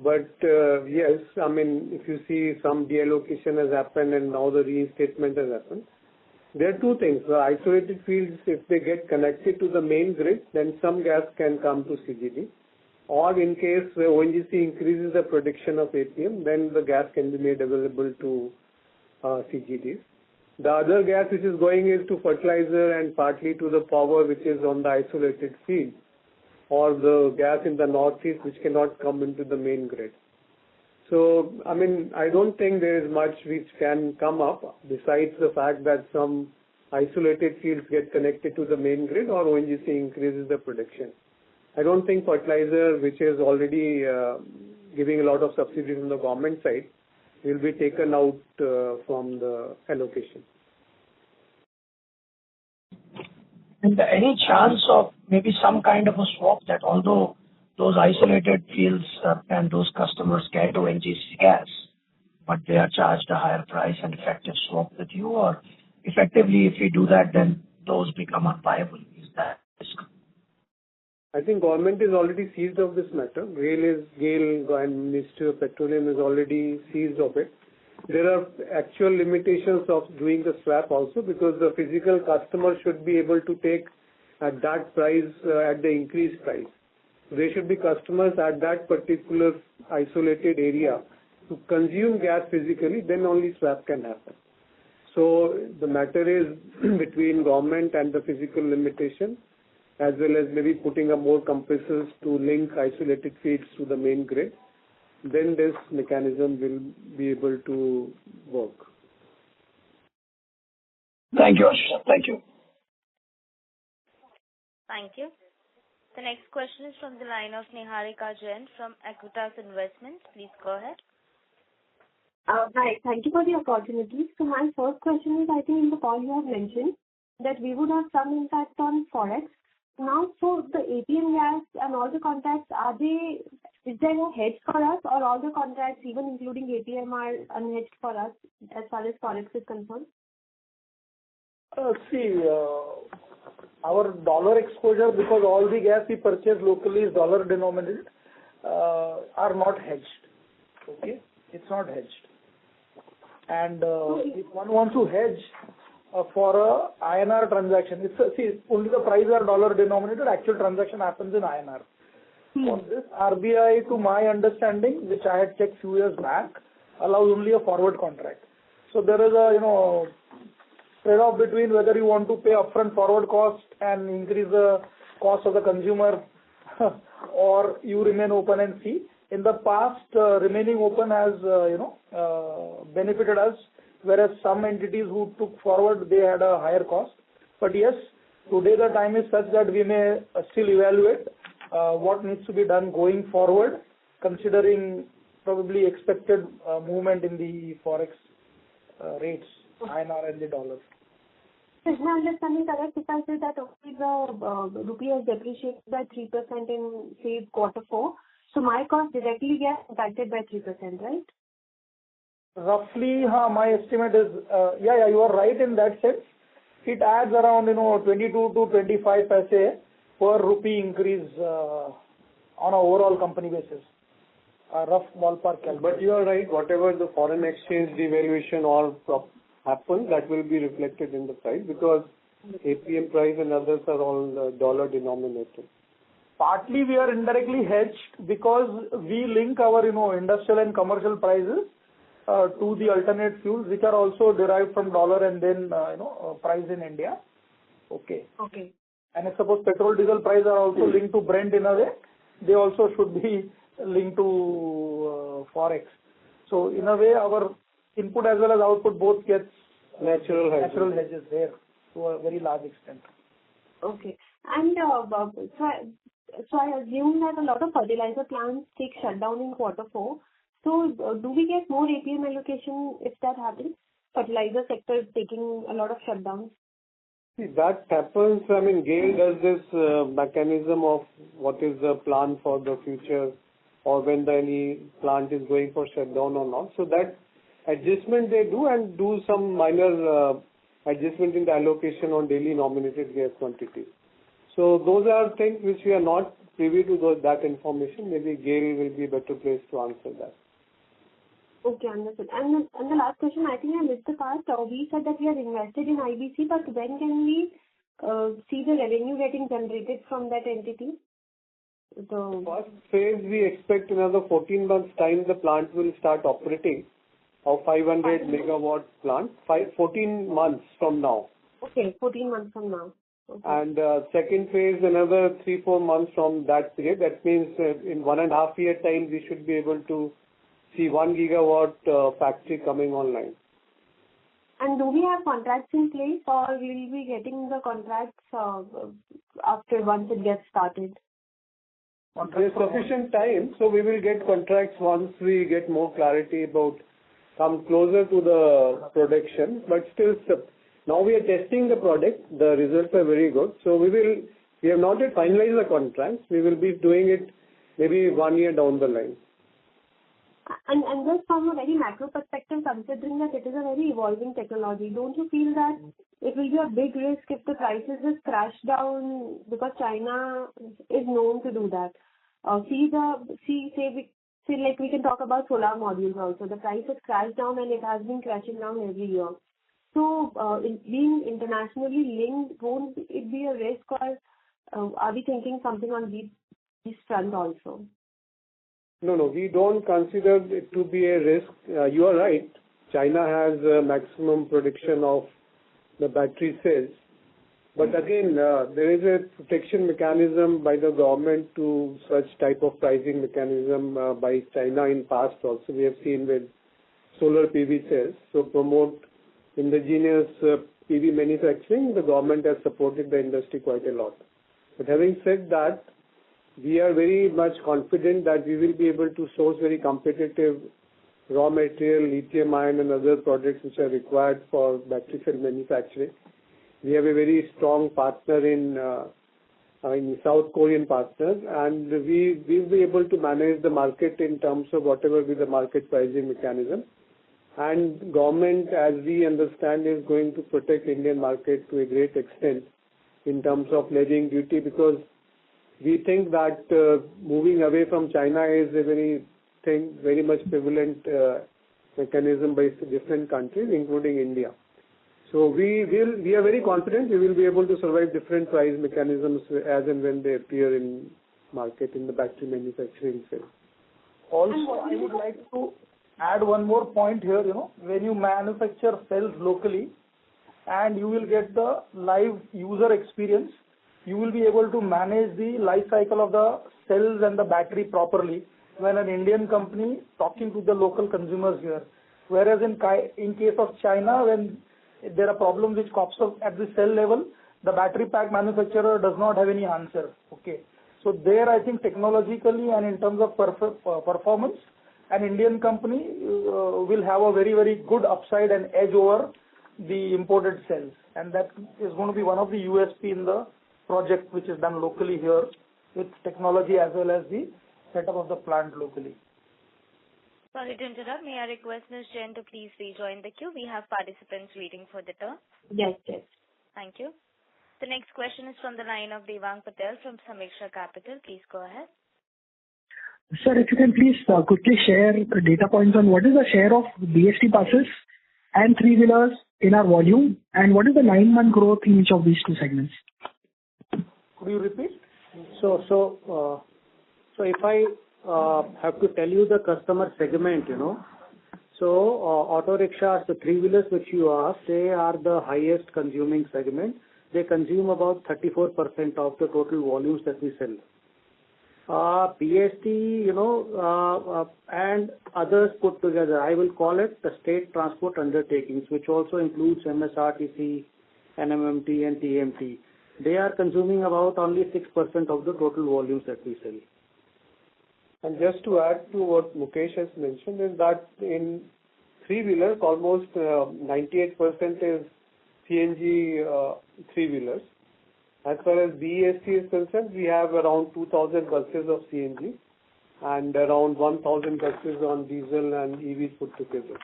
but yes, I mean, if you see some deallocation has happened and now the reinstatement has happened, there are two things. The isolated fields, if they get connected to the main grid, then some gas can come to CGD. Or in case the ONGC increases the production of APM, then the gas can be made available to CGDs. The other gas which is going is to fertilizer and partly to the power which is on the isolated field, or the gas in the northeast which cannot come into the main grid. So, I mean, I don't think there is much which can come up besides the fact that some isolated fields get connected to the main grid or ONGC increases the production. I don't think fertilizer, which is already giving a lot of subsidy from the government side, will be taken out from the allocation. And any chance of maybe some kind of a swap that although those isolated fields and those customers get ONGC gas, but they are charged a higher price and effective swap with you, or effectively if we do that, then those become unviable? Is that risk? I think government is already seized of this matter. GAIL and Ministry of Petroleum is already seized of it. There are actual limitations of doing the swap also, because the physical customer should be able to take at that price, at the increased price. There should be customers at that particular isolated area to consume gas physically, then only swap can happen. So the matter is between government and the physical limitation, as well as maybe putting up more compressors to link isolated feeds to the main grid. Then this mechanism will be able to work. Thank you, Ashish. Thank you. Thank you. The next question is from the line of Niharika Jain from Aequitas Investments. Please go ahead. Hi. Thank you for the opportunity. So my first question is, I think in the call you have mentioned that we would have some impact on forex. Now, so the APM gas and all the contracts, is there a hedge for us, or all the contracts, even including APM, are unhedged for us as far as forex is concerned? Our dollar exposure, because all the gas we purchase locally is dollar denominated, are not hedged. Okay? It's not hedged. And if one wants to hedge for a INR transaction, only the prices are dollar denominated, actual transaction happens in INR. On this, RBI, to my understanding, which I had checked few years back, allows only a forward contract. So there is a trade-off between whether you want to pay upfront forward cost and increase the cost of the consumer or you remain open and see. In the past, remaining open has benefited us, whereas some entities who took forward, they had a higher cost. But yes, today the time is such that we may still evaluate what needs to be done going forward, considering probably expected movement in the forex rates, INR and the dollar. Is my understanding correct if I say that the rupee has depreciated by 3% in, say, Q4, so my cost directly gets impacted by 3%, right? Roughly, my estimate is, you are right in that sense. It adds around 22 to 25 paise per rupee increase on an overall company basis. A rough ballpark calculation. But you are right, whatever the foreign exchange devaluation or happens, that will be reflected in the price, because APM price and others are all dollar denominated. Partly we are indirectly hedged because we link our industrial and commercial prices to the alternate fuels, which are also derived from dollar and then price in India. Okay. And if suppose petrol diesel price are also linked to Brent in a way, they also should be linked to forex. So in a way, our input as well as output both gets natural hedges there to a very large extent. Okay. And so I assume that a lot of fertilizer plants take shutdown in Q4. So do we get more APM allocation if that happens? Fertilizer sector is taking a lot of shutdowns. See, that happens. I mean, GAIL does this mechanism of what is the plan for the future, or when any plant is going for shutdown or not. So that adjustment they do, and do some minor adjustment in the allocation on daily nominated gas quantity. So those are things which we are not privy to that information. Maybe GAIL will be a better place to answer that. Okay, understood. And the last question, I think I missed the part. We said that we are invested in IBC, but when can we see the revenue getting generated from that entity? First phase, we expect another 14 months time the plant will start operating, of 500 megawatt plant, 14 months from now. Okay, 14 months from now. Okay. And second phase, another 3-4 months from that period. That means in 1.5 year time, we should be able to see 1 gigawatt factory coming online. And do we have contracts in place, or will we be getting the contracts after once it gets started? There's sufficient time, so we will get contracts once we get more clarity about come closer to the production. But still, now we are testing the product. The results are very good. So we have not yet finalized the contracts. We will be doing it maybe 1 year down the line. And just from a very macro perspective, considering that it is a very evolving technology, don't you feel that it will be a big risk if the prices just crash down, because China is known to do that? We can talk about solar modules also. The price has crashed down and it has been crashing down every year. So, being internationally linked, won't it be a risk, or are we thinking something on this front also? No, we don't consider it to be a risk. You are right. China has a maximum production of the battery cells. But again, there is a protection mechanism by the government to such type of pricing mechanism by China in past also. We have seen with solar PV cells. So promote indigenous PV manufacturing, the government has supported the industry quite a lot. But having said that, we are very much confident that we will be able to source very competitive raw material, lithium ion and other products which are required for battery cell manufacturing. We have a very strong partner in South Korean partners, and we will be able to manage the market in terms of whatever be the market pricing mechanism. And government, as we understand, is going to protect Indian market to a great extent in terms of levying duty, because we think that moving away from China is a very much prevalent mechanism by different countries, including India. So we are very confident we will be able to survive different price mechanisms as and when they appear in market in the battery manufacturing field. Also, I would like to add one more point here. When you manufacture cells locally, and you will get the live user experience, you will be able to manage the life cycle of the cells and the battery properly when an Indian company talking to the local consumers here. Whereas in case of China, when there are problems which crops up at the cell level, the battery pack manufacturer does not have any answer. Okay. So there, I think technologically and in terms of performance, an Indian company will have a very, very good upside and edge over the imported cells. And that is going to be one of the USP in the project which is done locally here with technology as well as the setup of the plant locally. Sorry to interrupt. May I request Ms. Jain to please rejoin the queue? We have participants waiting for the turn. Yes. Thank you. The next question is from the line of Devang Patel from Samiksha Capital. Please go ahead. Sir, if you can please quickly share the data points on what is the share of BST buses and three-wheelers in our volume, and what is the 9-month growth in each of these two segments? Could you repeat? So if I have to tell you the customer segment, so auto rickshaws, the three-wheelers which you asked, they are the highest consuming segment. They consume about 34% of the total volumes that we sell. BST, and others put together, I will call it the state transport undertakings, which also includes MSRTC, NMMT and TMT. They are consuming about only 6% of the total volumes that we sell. And just to add to what Mukesh has mentioned is that in three-wheelers, almost 98% is CNG three-wheelers. As far as BEST is concerned, we have around 2,000 buses of CNG and around 1,000 buses on diesel and EVs put together.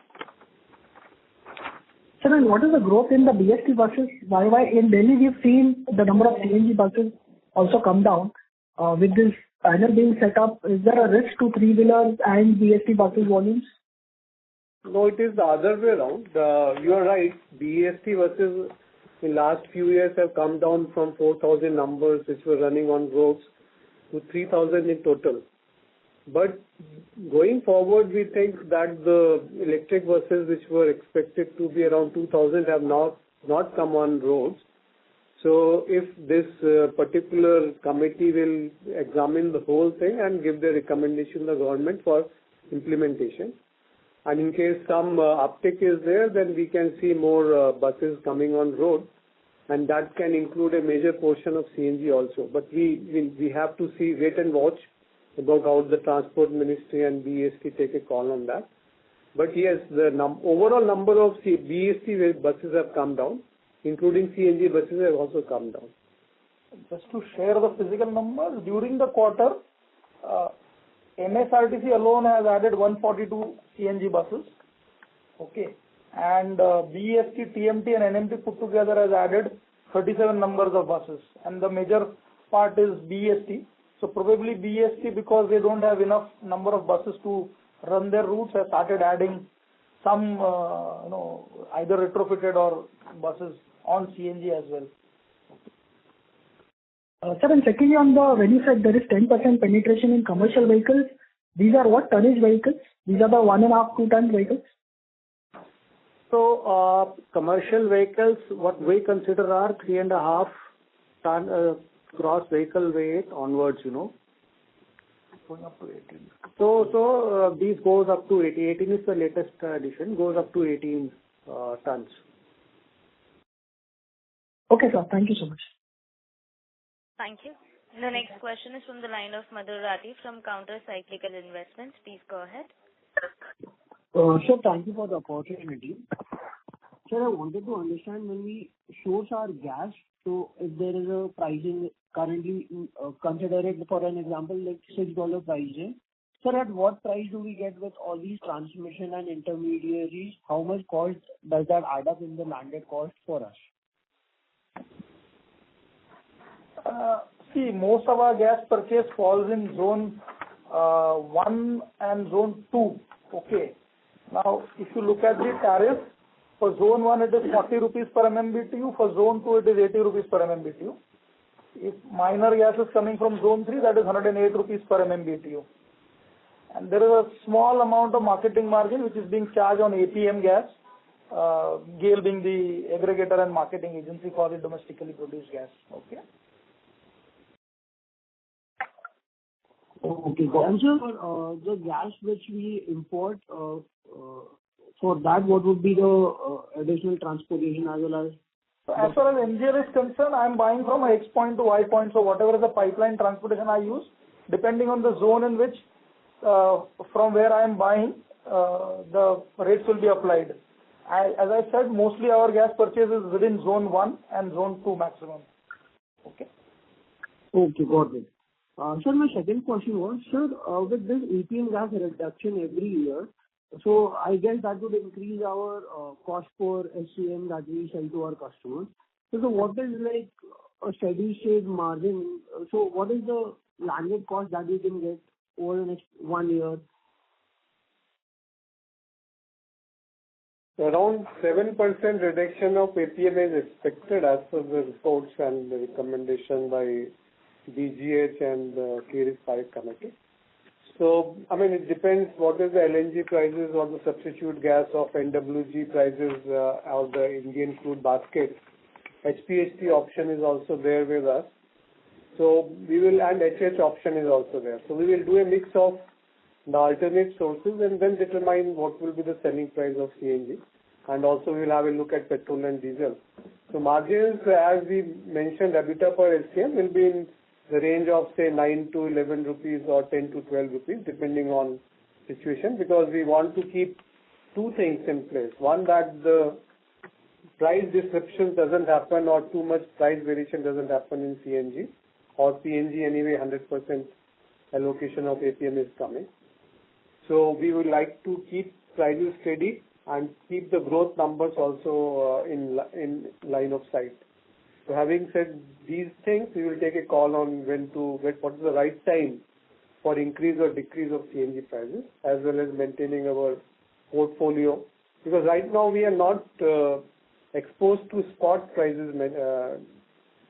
Sir, and what is the growth in the BST buses? Why in Delhi we've seen the number of CNG buses also come down. With this panel being set up, is there a risk to three-wheelers and BST buses volumes? No, it is the other way around. You are right. BEST buses in last few years have come down from 4,000 numbers which were running on roads to 3,000 in total. But going forward, we think that the electric buses which were expected to be around 2,000 have not come on roads. So if this particular committee will examine the whole thing and give the recommendation to the government for implementation, and in case some uptick is there, then we can see more buses coming on road, and that can include a major portion of CNG also. But we have to wait and watch about how the Transport Ministry and BEST take a call on that. But yes, the overall number of BEST buses have come down, including CNG buses have also come down. Just to share the physical numbers, during the quarter, MSRTC alone has added 142 CNG buses. Okay. And BEST, TMT and NMT put together has added 37 numbers of buses. And the major part is BEST. So probably BEST, because they don't have enough number of buses to run their routes, have started adding some, either retrofitted or buses on CNG as well. Sir, and secondly, when you said there is 10% penetration in commercial vehicles, these are what tonnage vehicles? These are the 1.5, 2 ton vehicles? So, commercial vehicles, what we consider are 3.5 ton gross vehicle weight onwards, Going up to 18. So these goes up to 18. 18 is the latest addition, goes up to 18 tons. Okay, sir. Thank you so much. Thank you. The next question is from the line of Madhurati from Counter Cyclical Investments. Please go ahead. Sir, thank you for the opportunity. Sir, I wanted to understand when we source our gas, so if there is a pricing currently, consider it for an example like $6 pricing. Sir, at what price do we get with all these transmission and intermediaries? How much cost does that add up in the landed cost for us? See, most of our gas purchase falls in zone 1 and zone 2. Okay. Now, if you look at the tariff, for zone 1 it is 40 rupees per MMBTU, for zone 2 it is 80 rupees per MMBTU. If minor gas is coming from zone 3, that is 108 rupees per MMBTU. And there is a small amount of marketing margin which is being charged on APM gas, GAIL being the aggregator and marketing agency for the domestically produced gas. Okay. Okay, and sir, the gas which we import, for that, what would be the additional transportation as well as? So as far as MGL is concerned, I am buying from X point to Y point. So whatever is the pipeline transportation I use, depending on the zone in which, from where I am buying, the rates will be applied. As I said, mostly our gas purchase is within zone 1 and zone 2 maximum. Okay. Okay, got it. Sir, my second question was, sir, with this APM gas reduction every year, so I guess that would increase our cost per SCM that we sell to our customers. So what is like a steady state margin? So what is the landed cost that we can get over the next 1 year? Around 7% reduction of APM is expected as per the reports and the recommendation by DGH and the Q3FY committee. So, it depends what is the LNG prices or the substitute gas of NWG prices or the Indian crude basket. HPHT option is also there with us. So, and HH option is also there. So, we will do a mix of the alternate sources and then determine what will be the selling price of CNG. And also, we will have a look at petrol and diesel. So, margins, as we mentioned, EBITDA per SCM will be in the range of say 9 to 11 rupees or 10 to 12 rupees depending on situation, because we want to keep two things in place. One, that the price disruption doesn't happen or too much price variation doesn't happen in CNG or PNG anyway 100% allocation of APM is coming. So we would like to keep prices steady and keep the growth numbers also in line of sight. So having said these things, we will take a call on what is the right time for increase or decrease of CNG prices, as well as maintaining our portfolio. Because right now we are not exposed to spot prices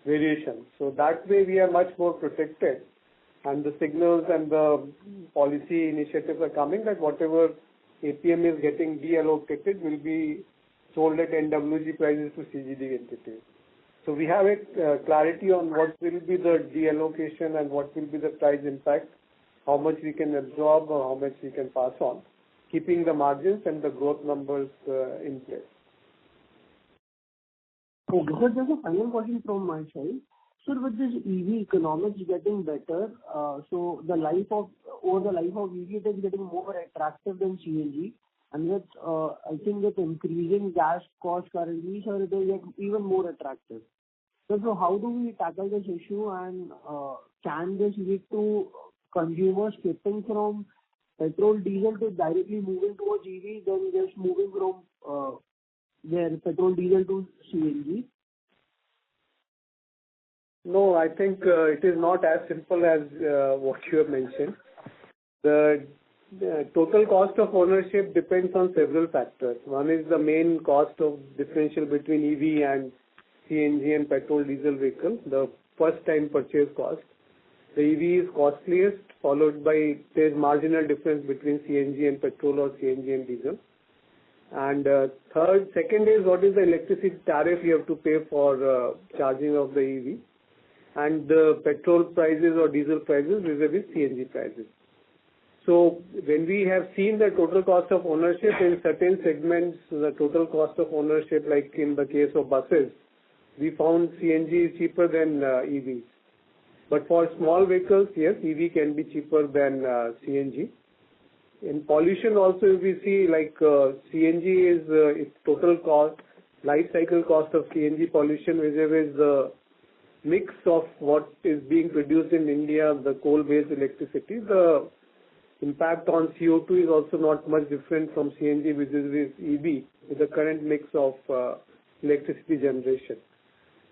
variation. So that way we are much more protected. And the signals and the policy initiatives are coming that whatever APM is getting deallocated will be sold at NWG prices to CGD entities. So we have a clarity on what will be the deallocation and what will be the price impact, how much we can absorb or how much we can pass on, keeping the margins and the growth numbers in place. Okay, so just a final question from my side. So with this EV economics getting better, so the life of EV, it is getting more attractive than CNG. And with, I think with increasing gas cost currently, so it will get even more attractive. So how do we tackle this issue, and can this lead to consumers shifting from petrol, diesel to directly moving towards EV, then just moving from their petrol, diesel to CNG? No, I think it is not as simple as what you have mentioned. The total cost of ownership depends on several factors. One is the main cost of differential between EV and CNG and petrol diesel vehicle, the first time purchase cost. The EV is costliest, followed by there's marginal difference between CNG and petrol or CNG and diesel. And second is what is the electricity tariff you have to pay for charging of the EV, and the petrol prices or diesel prices vis-a-vis CNG prices. So when we have seen the total cost of ownership in certain segments, the total cost of ownership, like in the case of buses, we found CNG is cheaper than EVs. But for small vehicles, yes, EV can be cheaper than CNG. In pollution also, if we see like CNG is its total cost, life cycle cost of CNG pollution vis-a-vis the mix of what is being produced in India, the coal-based electricity, the impact on CO2 is also not much different from CNG vis-a-vis EV with the current mix of electricity generation.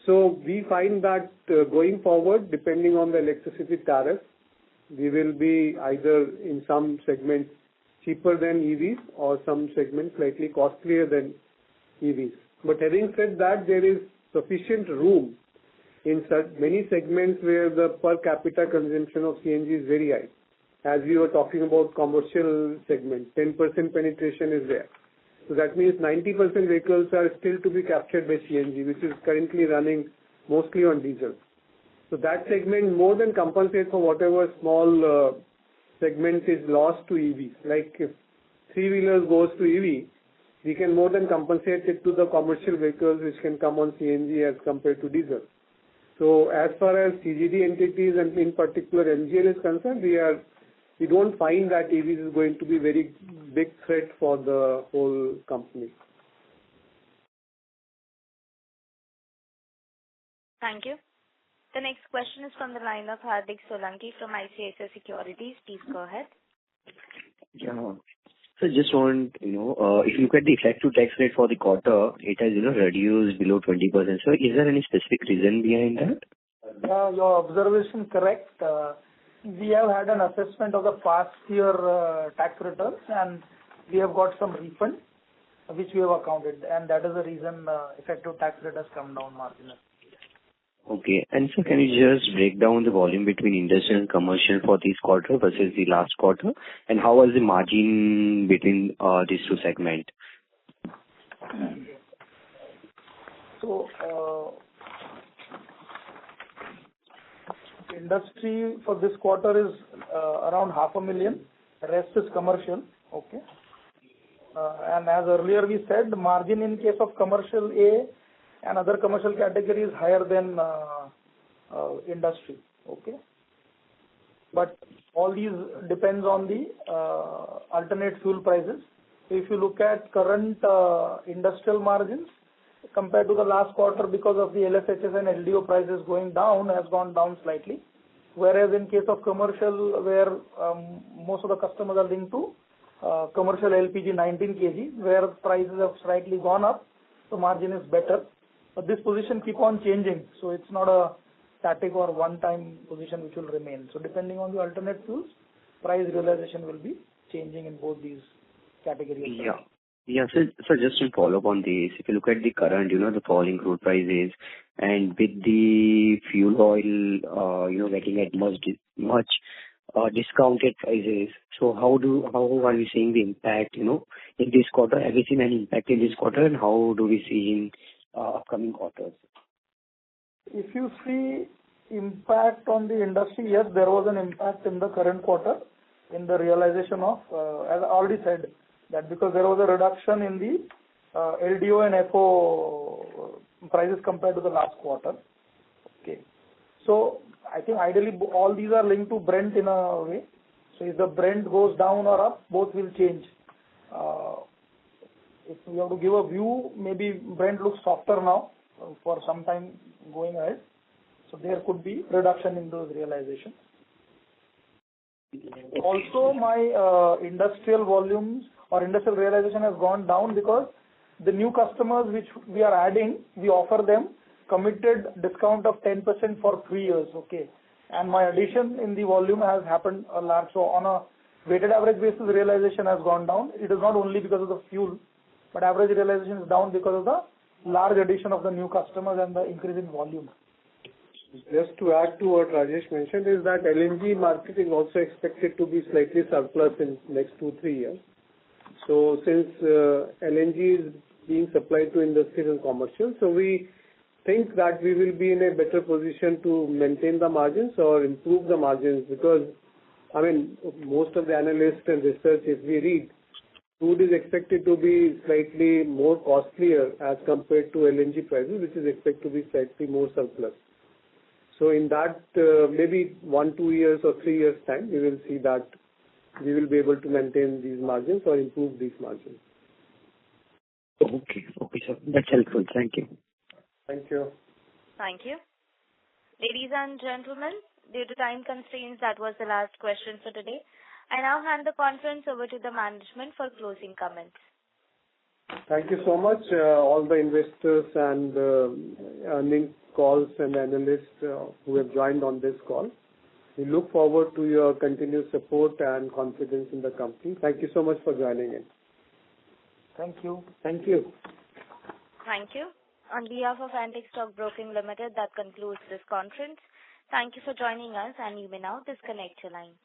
So we find that going forward, depending on the electricity tariff, we will be either in some segments cheaper than EVs or some segments slightly costlier than EVs. But having said that, there is sufficient room in many segments where the per capita consumption of CNG is very high. As we were talking about commercial segment, 10% penetration is there. So that means 90% vehicles are still to be captured by CNG, which is currently running mostly on diesel. So that segment more than compensates for whatever small segment is lost to EVs. Like if three-wheelers goes to EV, we can more than compensate it to the commercial vehicles which can come on CNG as compared to diesel. So as far as CGD entities and in particular MGL is concerned, we don't find that EVs is going to be very big threat for the whole company. Thank you. The next question is from the line of Hardik Solanki from ICICI Securities. Please go ahead. Yeah. So just want, if you look at the effective tax rate for the quarter, it has, reduced below 20%. So is there any specific reason behind that? Your observation correct. We have had an assessment of the past year tax returns, and we have got some refund, which we have accounted, and that is the reason effective tax rate has come down marginally. Okay. And so can you just break down the volume between industrial and commercial for this quarter versus the last quarter? And how was the margin between these two segments? So, industry for this quarter is around 500,000. The rest is commercial. Okay. And as earlier we said, the margin in case of commercial A and other commercial category is higher than industry. Okay. But all these depends on the alternate fuel prices. So if you look at current industrial margins compared to the last quarter, because of the LSHS and LDO prices going down, has gone down slightly. Whereas in case of commercial, where most of the customers are linked to commercial LPG 19 kg, where prices have slightly gone up, so margin is better. But this position keep on changing, so it's not a static or one-time position which will remain. So depending on the alternate fuels, price realization will be changing in both these categories. Yeah. Yeah, so just to follow up on this, if you look at the current, the falling crude prices, and with the fuel oil, getting at much discounted prices, so how are we seeing the impact, in this quarter? Have we seen any impact in this quarter, and how do we see in upcoming quarters? If you see impact on the industry, yes, there was an impact in the current quarter in the realization of, as I already said, that because there was a reduction in the LDO and FO prices compared to the last quarter. Okay. So I think ideally all these are linked to Brent in a way. So if the Brent goes down or up, both will change. If we have to give a view, maybe Brent looks softer now for some time going ahead. So there could be reduction in those realizations. Also, my industrial volumes or industrial realization has gone down because the new customers which we are adding, we offer them committed discount of 10% for 3 years. Okay, and my addition in the volume has happened a large. So on a weighted average basis, realization has gone down. It is not only because of the fuel, but average realization is down because of the large addition of the new customers and the increase in volume. Just to add to what Rajesh mentioned is that LNG market is also expected to be slightly surplus in next 2-3 years. So since LNG is being supplied to industries and commercial, so we think that we will be in a better position to maintain the margins or improve the margins, because I mean most of the analysts and research, if we read, crude is expected to be slightly more costlier as compared to LNG prices, which is expected to be slightly more surplus. So in that maybe 1-2 years or 3 years time, we will see that we will be able to maintain these margins or improve these margins. Okay, sir. That's helpful. Thank you. Thank you. Thank you. Ladies and gentlemen, due to time constraints, that was the last question for today. I now hand the conference over to the management for closing comments. Thank you so much, all the investors and earning calls and analysts who have joined on this call. We look forward to your continued support and confidence in the company. Thank you so much for joining in. Thank you. Thank you. Thank you. On behalf of Antique Stock Broking Limited, that concludes this conference. Thank you for joining us, and you may now disconnect your lines.